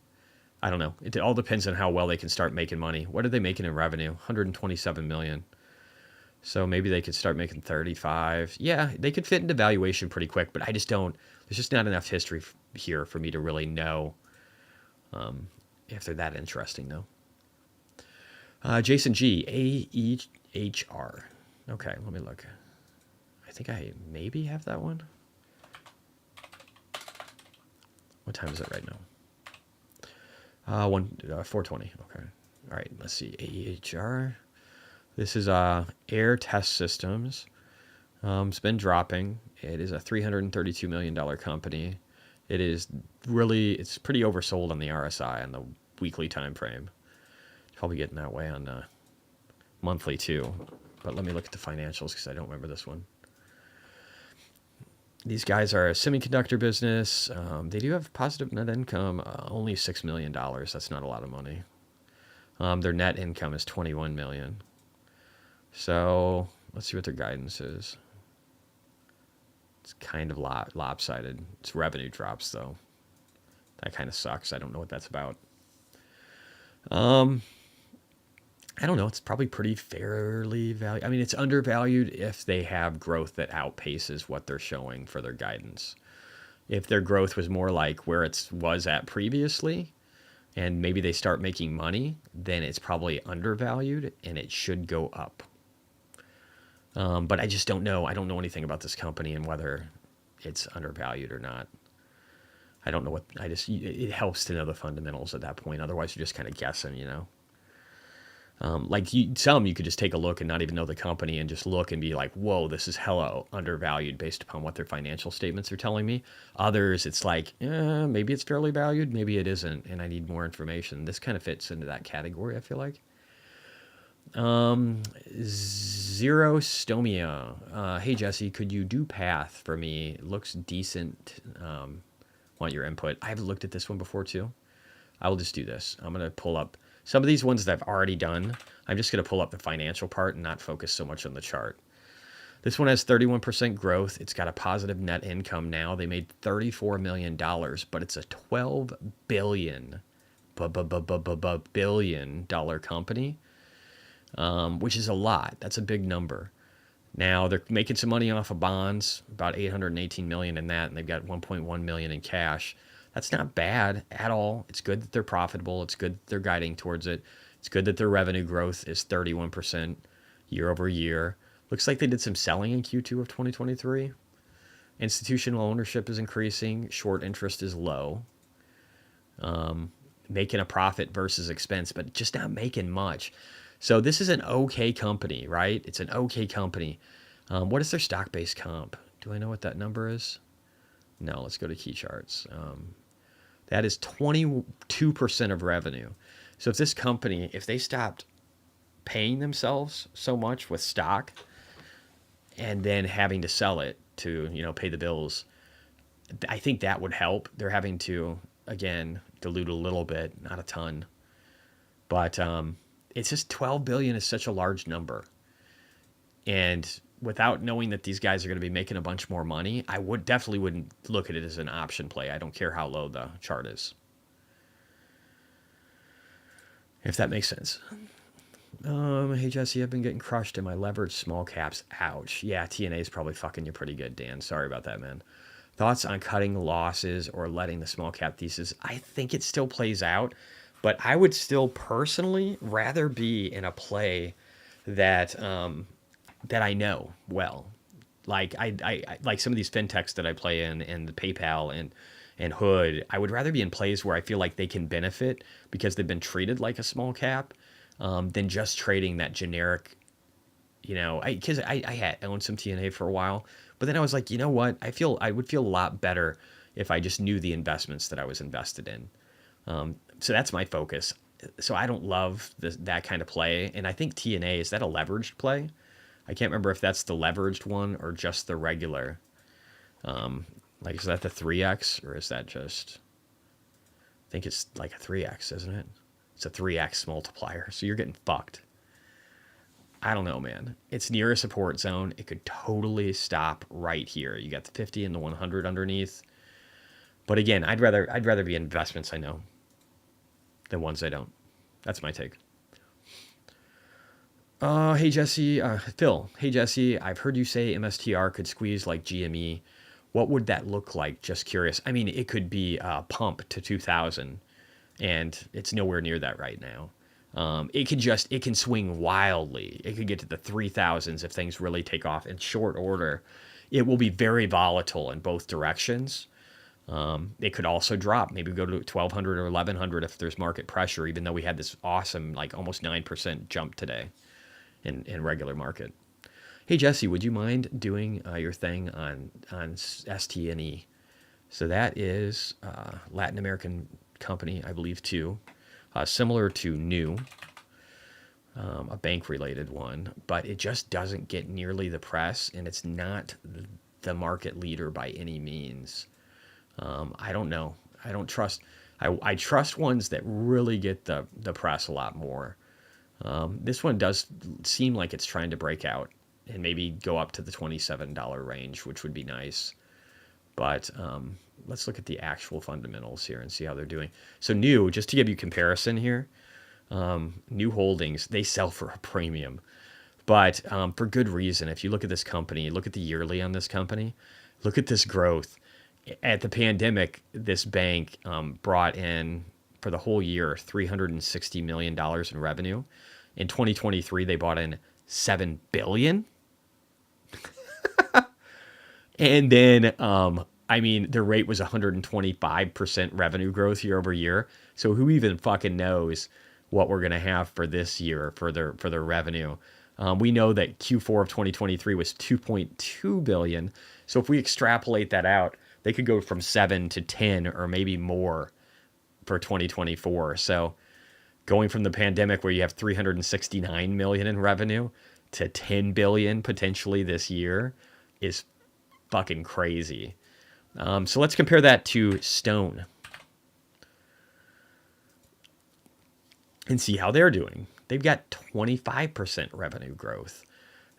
Speaker 4: I don't know. It all depends on how well they can start making money. What are they making in revenue? 127 million. So maybe they could start making 35. Yeah, they could fit into valuation pretty quick, but I just don't. There's just not enough history here for me to really know if they're that interesting, though. Jason G, AEHR. Okay, let me look. I think I maybe have that one. What time is it right now? 4:20. Okay. All right. Let's see. AEHR. This is Air Test Systems. It's been dropping. It is a $332 million company. It is really, it's pretty oversold on the RSI on the weekly time frame. It's probably getting that way on monthly too. But let me look at the financials because I don't remember this one. These guys are a semiconductor business. They do have positive net income, only $6 million. That's not a lot of money. Their net income is $21 million. So let's see what their guidance is. It's kind of lopsided. It's revenue drops, though. That kind of sucks. I don't know what that's about. I don't know. It's probably pretty fairly valued. I mean, it's undervalued if they have growth that outpaces what they're showing for their guidance. If their growth was more like where it was at previously, and maybe they start making money, then it's probably undervalued and it should go up. But I just don't know. I don't know anything about this company and whether it's undervalued or not. I don't know what, it helps to know the fundamentals at that point. Otherwise, you're just kind of guessing, you know. You could just take a look and not even know the company and just look and be like, whoa, this is hella undervalued based upon what their financial statements are telling me. Others, it's like, maybe it's fairly valued, maybe it isn't, and I need more information. This kind of fits into that category, I feel like. Xerostomia. Hey, Jesse, could you do Path for me? It looks decent. Want your input. I haven't looked at this one before, too. I will just do this. I'm going to pull up some of these ones that I've already done. I'm just going to pull up the financial part and not focus so much on the chart. This one has 31% growth. It's got a positive net income now. They made $34 million, but it's a $12 billion company, which is a lot. That's a big number. Now, they're making some money off of bonds, about $818 million in that, and they've got $1.1 million in cash. That's not bad at all. It's good that they're profitable. It's good that they're guiding towards it. It's good that their revenue growth is 31% year over year. Looks like they did some selling in Q2 of 2023. Institutional ownership is increasing. Short interest is low. Making a profit versus expense, but just not making much. So this is an okay company, right? It's an okay company. What is their stock-based comp? Do I know what that number is? No, let's go to key charts. That is 22% of revenue. So if this company, if they stopped paying themselves so much with stock and then having to sell it to, pay the bills, I think that would help. They're having to, again, dilute a little bit, not a ton. But it's just 12 billion is such a large number. And without knowing that these guys are going to be making a bunch more money, I definitely wouldn't look at it as an option play. I don't care how low the chart is. If that makes sense. Hey, Jesse, I've been getting crushed in my leveraged small caps. Ouch. Yeah, TNA is probably fucking you pretty good, Dan. Sorry about that, man. Thoughts on cutting losses or letting the small cap thesis? I think it still plays out, but I would still personally rather be in a play that that I know well. Like I like some of these fintechs that I play in, and the PayPal and Hood. I would rather be in plays where I feel like they can benefit because they've been treated like a small cap, than just trading that generic. Because I had owned some TNA for a while, but then I was like, you know what? I would feel a lot better if I just knew the investments that I was invested in. So that's my focus. So I don't love that kind of play. And I think TNA, is that a leveraged play? I can't remember if that's the leveraged one or just the regular. Like, is that the 3x or is that just, I think it's like a 3x, isn't it? It's a 3x multiplier. So you're getting fucked. I don't know, man. It's near a support zone. It could totally stop right here. You got the 50 and the 100 underneath. But again, I'd rather be investments I know than ones I don't. That's my take. Hey Jesse, Phil. Hey Jesse, I've heard you say MSTR could squeeze like GME. What would that look like? Just curious. I mean, it could be a pump to 2000, and it's nowhere near that right now. It can swing wildly. It could get to the 3000s if things really take off in short order. It will be very volatile in both directions. It could also drop, maybe go to 1200 or 1100 if there's market pressure, even though we had this awesome, like almost 9% jump today in regular market. Hey, Jesse, would you mind doing your thing on STNE? So that is Latin American company, I believe, too. Similar to New, a bank-related one, but it just doesn't get nearly the press, and it's not the market leader by any means. I don't know. I don't trust. I trust ones that really get the press a lot more. This one does seem like it's trying to break out and maybe go up to the $27 range, which would be nice. But let's look at the actual fundamentals here and see how they're doing. So New, just to give you comparison here, New Holdings, they sell for a premium, but for good reason. If you look at this company, look at the yearly on this company, look at this growth. At the pandemic, this bank brought in, for the whole year, $360 million in revenue. In 2023, they bought in $7 billion. And then, I mean, their rate was 125% revenue growth year over year. So who even fucking knows what we're going to have for this year for their revenue? We know that Q4 of 2023 was 2.2 billion. So if we extrapolate that out, they could go from 7 to 10 or maybe more for 2024. So going from the pandemic where you have 369 million in revenue to 10 billion potentially this year is fucking crazy. So let's compare that to Stone and see how they're doing. They've got 25% revenue growth.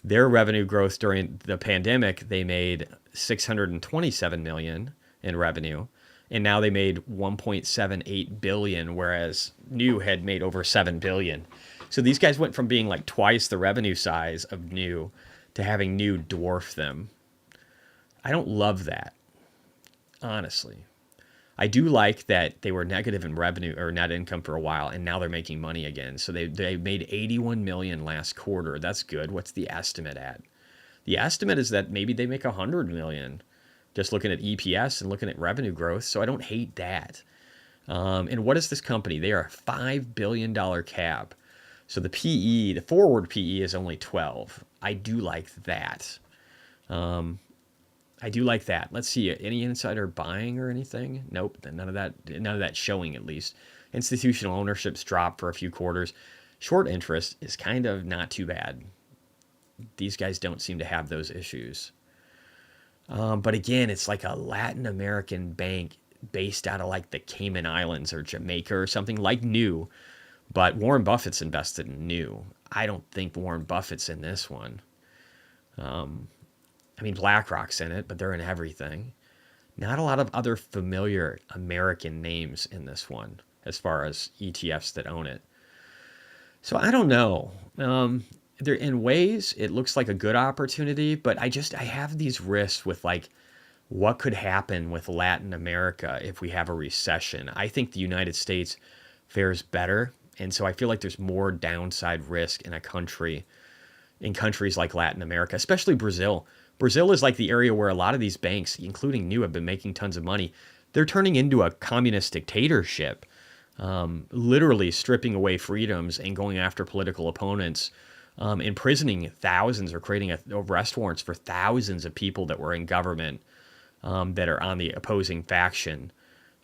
Speaker 4: Their revenue growth during the pandemic, they made 627 million in revenue, and now they made 1.78 billion, whereas New had made over 7 billion. So these guys went from being like twice the revenue size of New to having New dwarf them. I don't love that, honestly. I do like that they were negative in revenue or net income for a while, and now they're making money again. So they made 81 million last quarter. That's good. What's the estimate at? The estimate is that maybe they make 100 million, just looking at EPS and looking at revenue growth. So I don't hate that. And what is this company? They are a $5 billion cap. So the PE, the forward PE is only 12. I do like that. I do like that. Let's see. Any insider buying or anything? Nope. None of that showing, at least. Institutional ownership's dropped for a few quarters. Short interest is kind of not too bad. These guys don't seem to have those issues. But again, it's like a Latin American bank based out of like the Cayman Islands or Jamaica or something, like New. But Warren Buffett's invested in New. I don't think Warren Buffett's in this one. I mean, BlackRock's in it, but they're in everything. Not a lot of other familiar American names in this one, as far as ETFs that own it. So I don't know. There, in ways, it looks like a good opportunity, but I have these risks with like what could happen with Latin America if we have a recession. I think the United States fares better, and so I feel like there's more downside risk in countries like Latin America, especially Brazil. Brazil is like the area where a lot of these banks, including New, have been making tons of money. They're turning into a communist dictatorship, literally stripping away freedoms and going after political opponents, imprisoning thousands or creating arrest warrants for thousands of people that were in government that are on the opposing faction.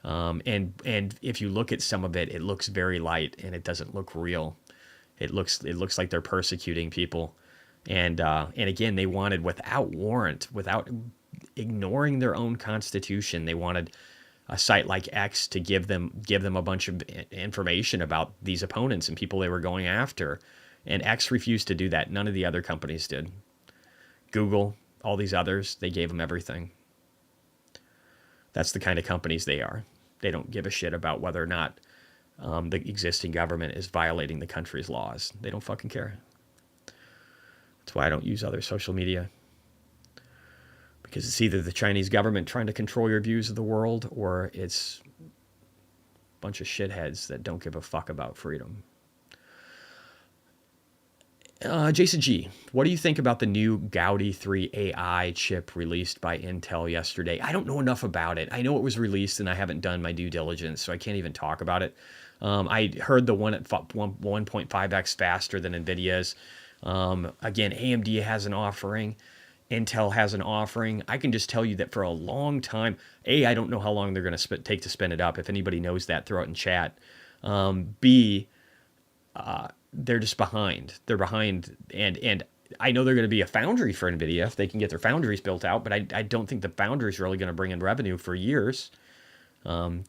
Speaker 4: And if you look at some of it, it looks very light and it doesn't look real. It looks like they're persecuting people. And again, they wanted, without warrant, without ignoring their own constitution, they wanted a site like X to give them a bunch of information about these opponents and people they were going after. And X refused to do that. None of the other companies did. Google, all these others, they gave them everything. That's the kind of companies they are. They don't give a shit about whether or not the existing government is violating the country's laws. They don't fucking care. That's why I don't use other social media. Because it's either the Chinese government trying to control your views of the world, or it's a bunch of shitheads that don't give a fuck about freedom. Jason G, what do you think about the new Gaudi 3 AI chip released by Intel yesterday? I don't know enough about it. I know it was released and I haven't done my due diligence, so I can't even talk about it. I heard the one at 1.5x faster than NVIDIA's. Again, AMD has an offering. Intel has an offering. I can just tell you that for a long time, A, I don't know how long they're going to take to spin it up. If anybody knows that, throw it in chat. B, they're just behind. They're behind, and I know they're going to be a foundry for NVIDIA if they can get their foundries built out, but I don't think the foundry is really going to bring in revenue for years,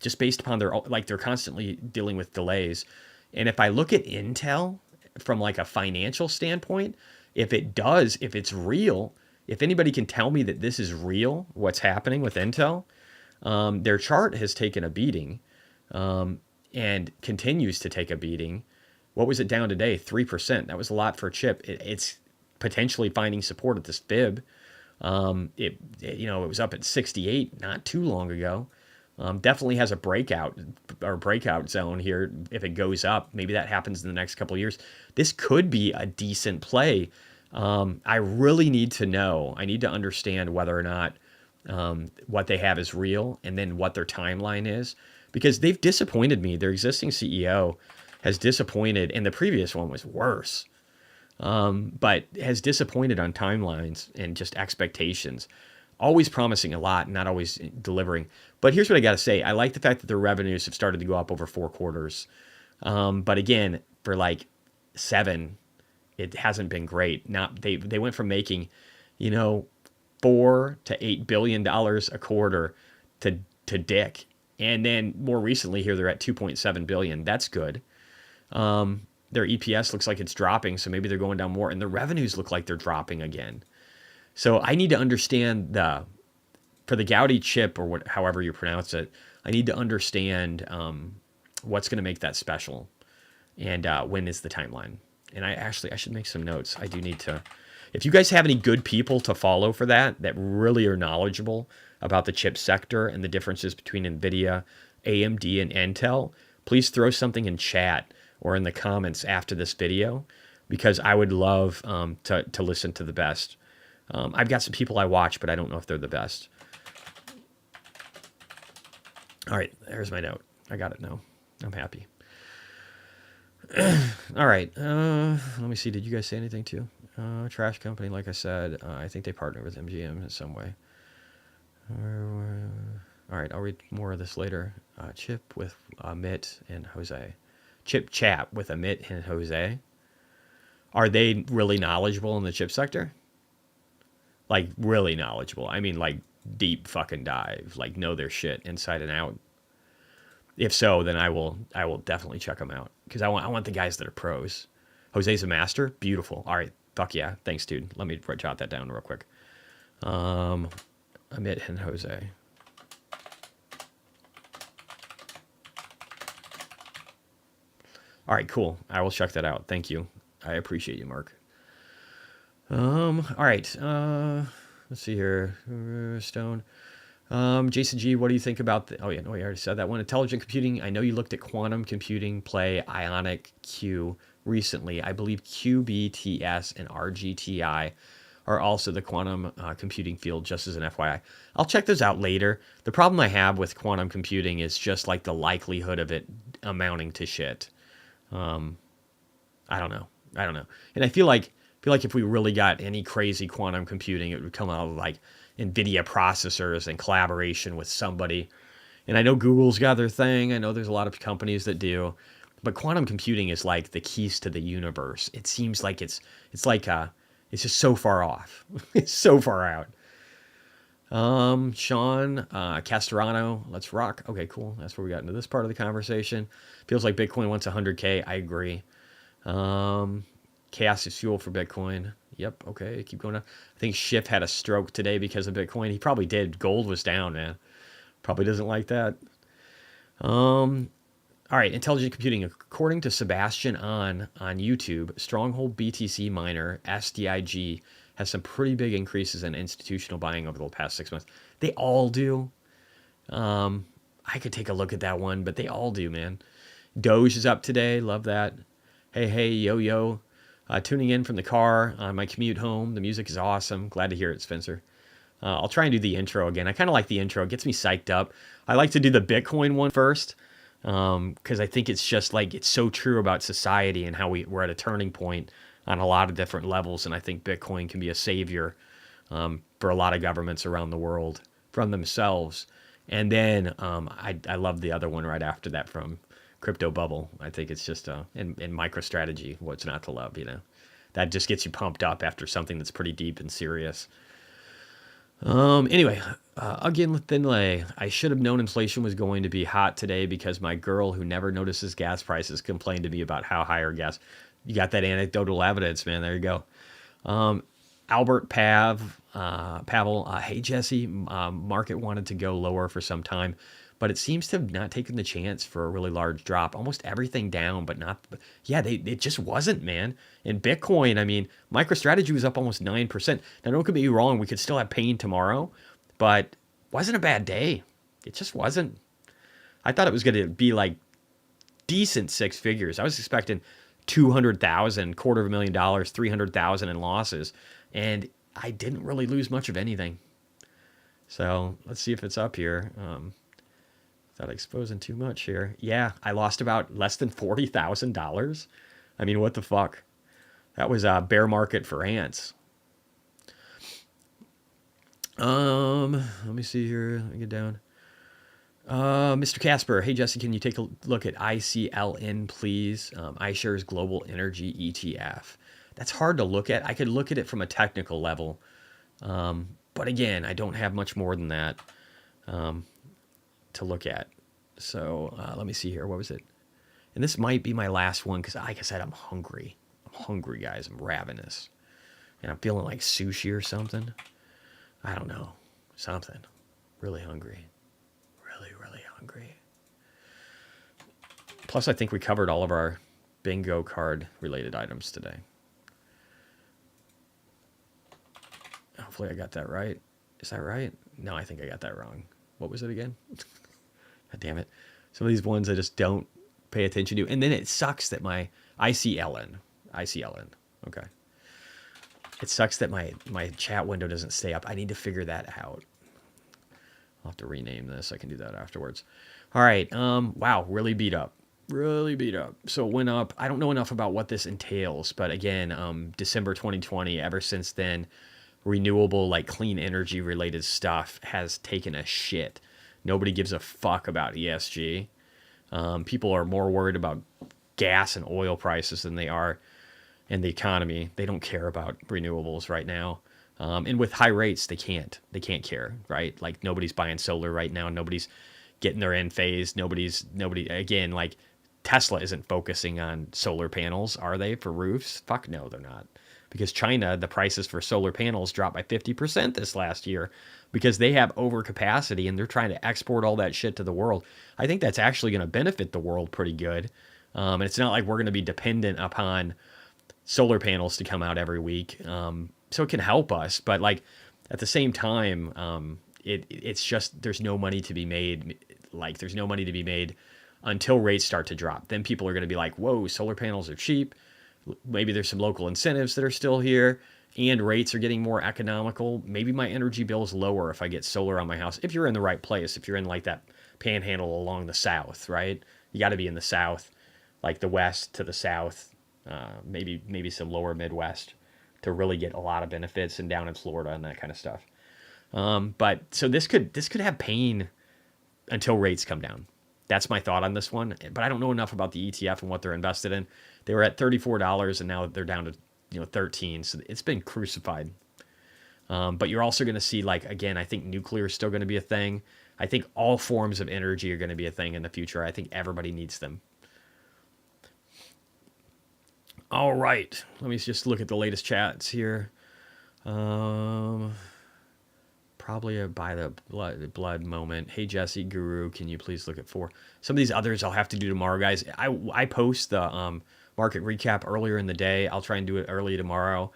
Speaker 4: just based upon they're constantly dealing with delays. And if I look at Intel from like a financial standpoint, if it's real, if anybody can tell me that this is real, what's happening with Intel, their chart has taken a beating and continues to take a beating. What was it down today? 3%. That was a lot for a chip. It's potentially finding support at this fib. It was up at 68 not too long ago. Definitely has a breakout zone here. If it goes up, maybe that happens in the next couple of years. This could be a decent play. I really need to know. I need to understand whether or not what they have is real, and then what their timeline is, because they've disappointed me. Their existing CEO has disappointed, and the previous one was worse, but has disappointed on timelines and just expectations. Always promising a lot, not always delivering. But here's what I got to say. I like the fact that their revenues have started to go up over 4 quarters. But again, for like 7, it hasn't been great. They went from making, $4 to $8 billion a quarter to dick. And then more recently here, they're at 2.7 billion. That's good. Their EPS looks like it's dropping, so maybe they're going down more. And the revenues look like they're dropping again. So I need to understand for the Gaudi chip, or however you pronounce it, I need to understand what's going to make that special, and when is the timeline. And I should make some notes. I do need to. If you guys have any good people to follow for that really are knowledgeable about the chip sector and the differences between NVIDIA, AMD, and Intel, please throw something in chat or in the comments after this video, because I would love to listen to the best. I've got some people I watch, but I don't know if they're the best. All right, there's my note. I got it now. I'm happy. All right, let me see. Did you guys say anything too? Trash company, like I said, I think they partner with MGM in some way. All right, I'll read more of this later. Chip with Amit and Jose. Chip chat with Amit and Jose. Are they really knowledgeable in the chip sector? Like, really knowledgeable. I mean, like, deep fucking dive. Like, know their shit inside and out. If so, then I will definitely check them out, because I want the guys that are pros. Jose's a master. Beautiful. All right. Fuck yeah. Thanks, dude. Let me jot that down real quick. Amit and Jose. All right, cool. I will check that out. Thank you. I appreciate you, Mark. All right. Let's see here. Stone. Jason G, what do you think about I already said that one. Intelligent computing. I know you looked at quantum computing play Ionic Q recently. I believe QBTS and RGTI are also the quantum computing field, just as an FYI. I'll check those out later. The problem I have with quantum computing is just like the likelihood of it amounting to shit. I don't know. And I feel like if we really got any crazy quantum computing, it would come out of like NVIDIA processors in collaboration with somebody, And I know Google's got their thing. I know there's a lot of companies that do. But quantum computing is like the keys to the universe. It seems like it's just so far off. It's so far out. Sean, Castellano, let's rock. Okay, cool. That's where we got into this part of the conversation. Feels like Bitcoin wants 100K. I agree. Chaos is fuel for Bitcoin. Yep. Okay. Keep going on. I think Schiff had a stroke today because of Bitcoin. He probably did. Gold was down, man. Probably doesn't like that. All right, intelligent computing. According to Sebastian on YouTube, Stronghold BTC miner SDIG has some pretty big increases in institutional buying over the past 6 months. They all do. I could take a look at that one, but they all do, man. Doge is up today. Love that. Hey, yo. Tuning in from the car on my commute home. The music is awesome. Glad to hear it, Spencer. I'll try and do the intro again. I kind of like the intro. It gets me psyched up. I like to do the Bitcoin one first. Because I think it's just like, it's so true about society and how we're at a turning point on a lot of different levels. And I think Bitcoin can be a savior for a lot of governments around the world from themselves. And then I love the other one right after that from Crypto Bubble. I think it's just in MicroStrategy, what's not to love, you know? That just gets you pumped up after something that's pretty deep and serious. Anyway, again with thin lay, I should have known inflation was going to be hot today because my girl who never notices gas prices complained to me about how high her gas. You got that anecdotal evidence, man. There you go. Albert Pavel, hey Jesse, market wanted to go lower for some time, but it seems to have not taken the chance for a really large drop. Almost everything down, but not. Yeah, it just wasn't, man. In Bitcoin, I mean, MicroStrategy was up almost 9%. Now, don't get me wrong, we could still have pain tomorrow, but wasn't a bad day. It just wasn't. I thought it was going to be like decent six figures. I was expecting 200,000, $250,000, 300,000 in losses, and I didn't really lose much of anything. So let's see if it's up here. Without exposing too much here. Yeah, I lost about less than $40,000. I mean, what the fuck? That was a bear market for ants. Let me see here. Let me get down. Mr. Casper, hey Jesse, can you take a look at ICLN, please? iShares Global Energy ETF. That's hard to look at. I could look at it from a technical level. But again, I don't have much more than that to look at. So let me see here. What was it? And this might be my last one because, like I said, I'm hungry. I'm hungry, guys. I'm ravenous. And I'm feeling like sushi or something. I don't know. Something. Really hungry. Really hungry. Plus, I think we covered all of our bingo card related items today. Hopefully I got that right. Is that right? No, I think I got that wrong. What was it again? God damn it. Some of these ones I just don't pay attention to. And then it sucks that my ICLN. Okay. It sucks that my chat window doesn't stay up. I need to figure that out. I'll have to rename this. I can do that afterwards. All right. Wow. Really beat up. So it went up. I don't know enough about what this entails, but again, December 2020, ever since then, renewable, like clean energy related stuff has taken a shit. Nobody gives a fuck about ESG. People are more worried about gas and oil prices than they are in the economy. They don't care about renewables right now. And with high rates, they can't care, right? Like nobody's buying solar right now. Nobody's getting their end phase. Nobody, again, like Tesla isn't focusing on solar panels, are they, for roofs? Fuck no, they're not. Because China, the prices for solar panels dropped by 50% this last year because they have overcapacity and they're trying to export all that shit to the world. I think that's actually going to benefit the world pretty good. And it's not like we're going to be dependent upon solar panels to come out every week. So it can help us. But like at the same time, it's just there's no money to be made. Like there's no money to be made until rates start to drop. Then people are going to be like, whoa, solar panels are cheap. Maybe there's some local incentives that are still here and rates are getting more economical. Maybe my energy bill is lower if I get solar on my house. If you're in the right place, if you're in like that panhandle along the south, right? You got to be in the south, like the west to the south, maybe some lower Midwest to really get a lot of benefits, and down in Florida and that kind of stuff. But so this could have pain until rates come down. That's my thought on this one. But I don't know enough about the ETF and what they're invested in. They were at $34 and now they're down to 13. So it's been crucified. But you're also going to see, like, again, I think nuclear is still going to be a thing. I think all forms of energy are going to be a thing in the future. I think everybody needs them. All right. Let me just look at the latest chats here. Probably a by the blood moment. Hey, Jesse, Guru, can you please look at 4? Some of these others I'll have to do tomorrow, guys. I post the market recap earlier in the day. I'll try and do it early tomorrow.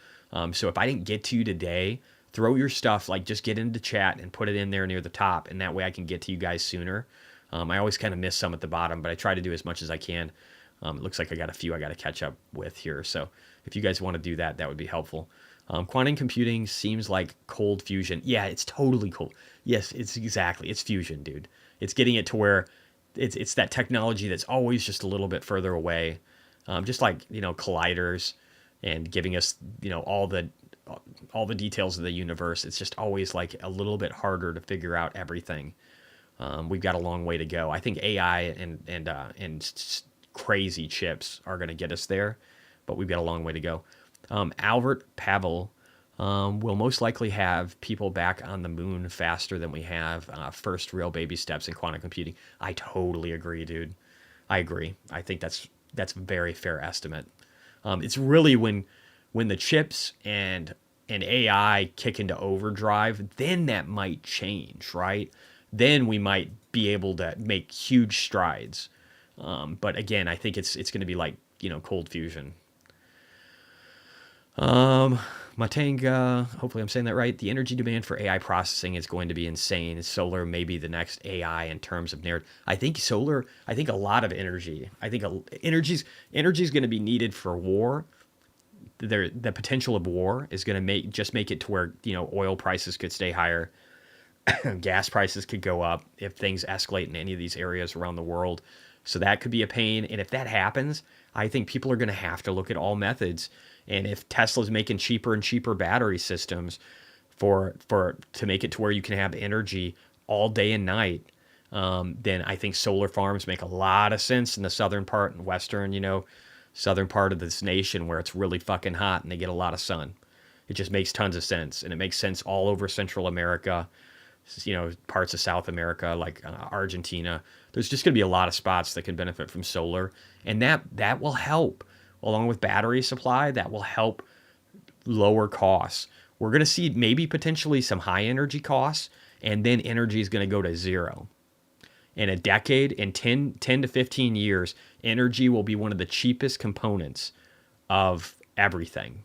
Speaker 4: So if I didn't get to you today, throw your stuff, like just get into chat and put it in there near the top, and that way I can get to you guys sooner. I always kind of miss some at the bottom, but I try to do as much as I can. It looks like I got a few I got to catch up with here. So if you guys want to do that, that would be helpful. Quantum computing seems like cold fusion. Yeah, it's totally cold. Yes, it's fusion, dude. It's getting it to where it's that technology that's always just a little bit further away. Just like, colliders and giving us, all the details of the universe. It's just always like a little bit harder to figure out everything. We've got a long way to go. I think AI and crazy chips are going to get us there, but we've got a long way to go. Albert Pavel will most likely have people back on the moon faster than we have first real baby steps in quantum computing. I totally agree, dude. I agree. I think that's a very fair estimate. It's really when the chips and AI kick into overdrive, then that might change, right? Then we might be able to make huge strides. But again, I think it's going to be like, cold fusion. Matanga, hopefully I'm saying that right. The energy demand for AI processing is going to be insane. Solar may be the next AI in terms of narrative. I think a lot of energy. I think energy is going to be needed for war. The potential of war is going to make it to where, oil prices could stay higher. Gas prices could go up if things escalate in any of these areas around the world. So that could be a pain. And if that happens, I think people are going to have to look at all methods. And if Tesla's making cheaper and cheaper battery systems to make it to where you can have energy all day and night, then I think solar farms make a lot of sense in the southern part and southern part of this nation where it's really fucking hot and they get a lot of sun. It just makes tons of sense. And it makes sense all over Central America, parts of South America, like Argentina. There's just going to be a lot of spots that can benefit from solar. And that will help. Along with battery supply, that will help lower costs. We're going to see maybe potentially some high energy costs, and then energy is going to go to zero. In a decade, in 10 to 15 years, energy will be one of the cheapest components of everything.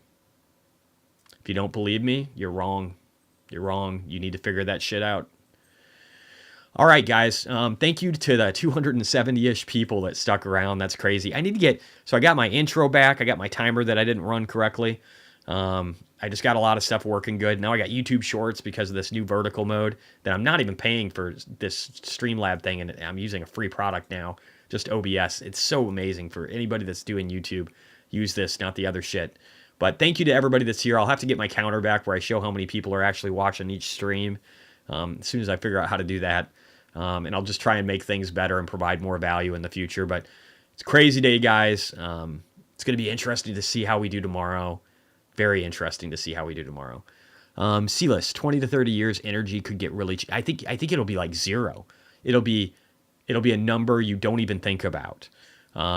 Speaker 4: If you don't believe me, you're wrong. You're wrong. You need to figure that shit out. All right, guys. Thank you to the 270-ish people that stuck around. That's crazy. So I got my intro back. I got my timer that I didn't run correctly. I just got a lot of stuff working good. Now I got YouTube Shorts because of this new vertical mode that I'm not even paying for this Streamlab thing, and I'm using a free product now, just OBS. It's so amazing for anybody that's doing YouTube. Use this, not the other shit. But thank you to everybody that's here. I'll have to get my counter back where I show how many people are actually watching each stream as soon as I figure out how to do that. And I'll just try and make things better and provide more value in the future. But it's a crazy day, guys. It's going to be interesting to see how we do tomorrow. Very interesting to see how we do tomorrow. C-list, 20 to 30 years, energy could get really cheap. I think it'll be like zero. It'll be a number you don't even think about.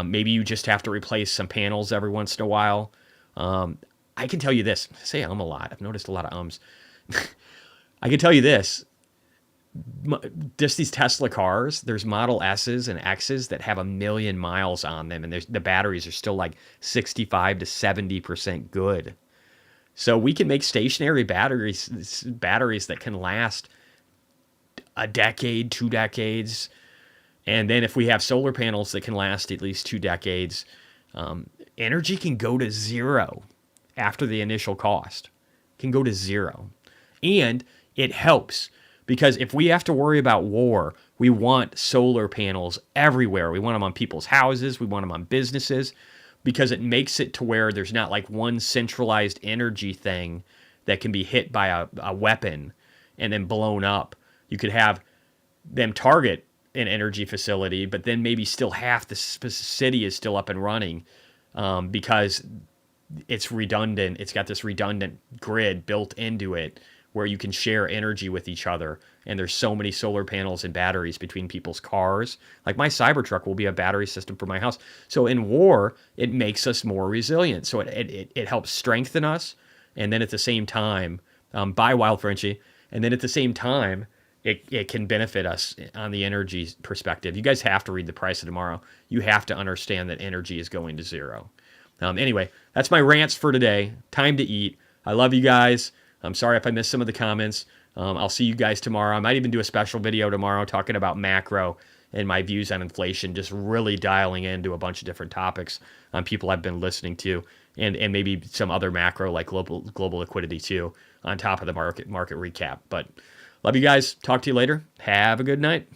Speaker 4: Maybe you just have to replace some panels every once in a while. I can tell you this. I say a lot. I've noticed a lot of ums. I can tell you this. Just these Tesla cars, there's Model S's and X's that have 1 million miles on them, and the batteries are still like 65 to 70% good. So we can make stationary batteries that can last a decade, 2 decades. And then if we have solar panels that can last at least 2 decades, energy can go to zero after the initial cost. Can go to zero. And it helps. Because if we have to worry about war, we want solar panels everywhere. We want them on people's houses. We want them on businesses because it makes it to where there's not like one centralized energy thing that can be hit by a weapon and then blown up. You could have them target an energy facility, but then maybe still half the city is still up and running because it's redundant. It's got this redundant grid built into it where you can share energy with each other. And there's so many solar panels and batteries between people's cars. Like my Cybertruck will be a battery system for my house. So in war, it makes us more resilient. So it helps strengthen us. And then at the same time, buy Wild Frenchie. And then at the same time, it can benefit us on the energy perspective. You guys have to read The Price of Tomorrow. You have to understand that energy is going to zero. Anyway, that's my rants for today. Time to eat. I love you guys. I'm sorry if I missed some of the comments. I'll see you guys tomorrow. I might even do a special video tomorrow talking about macro and my views on inflation, just really dialing into a bunch of different topics on people I've been listening to, and maybe some other macro like global liquidity too, on top of the market recap. But love you guys. Talk to you later. Have a good night.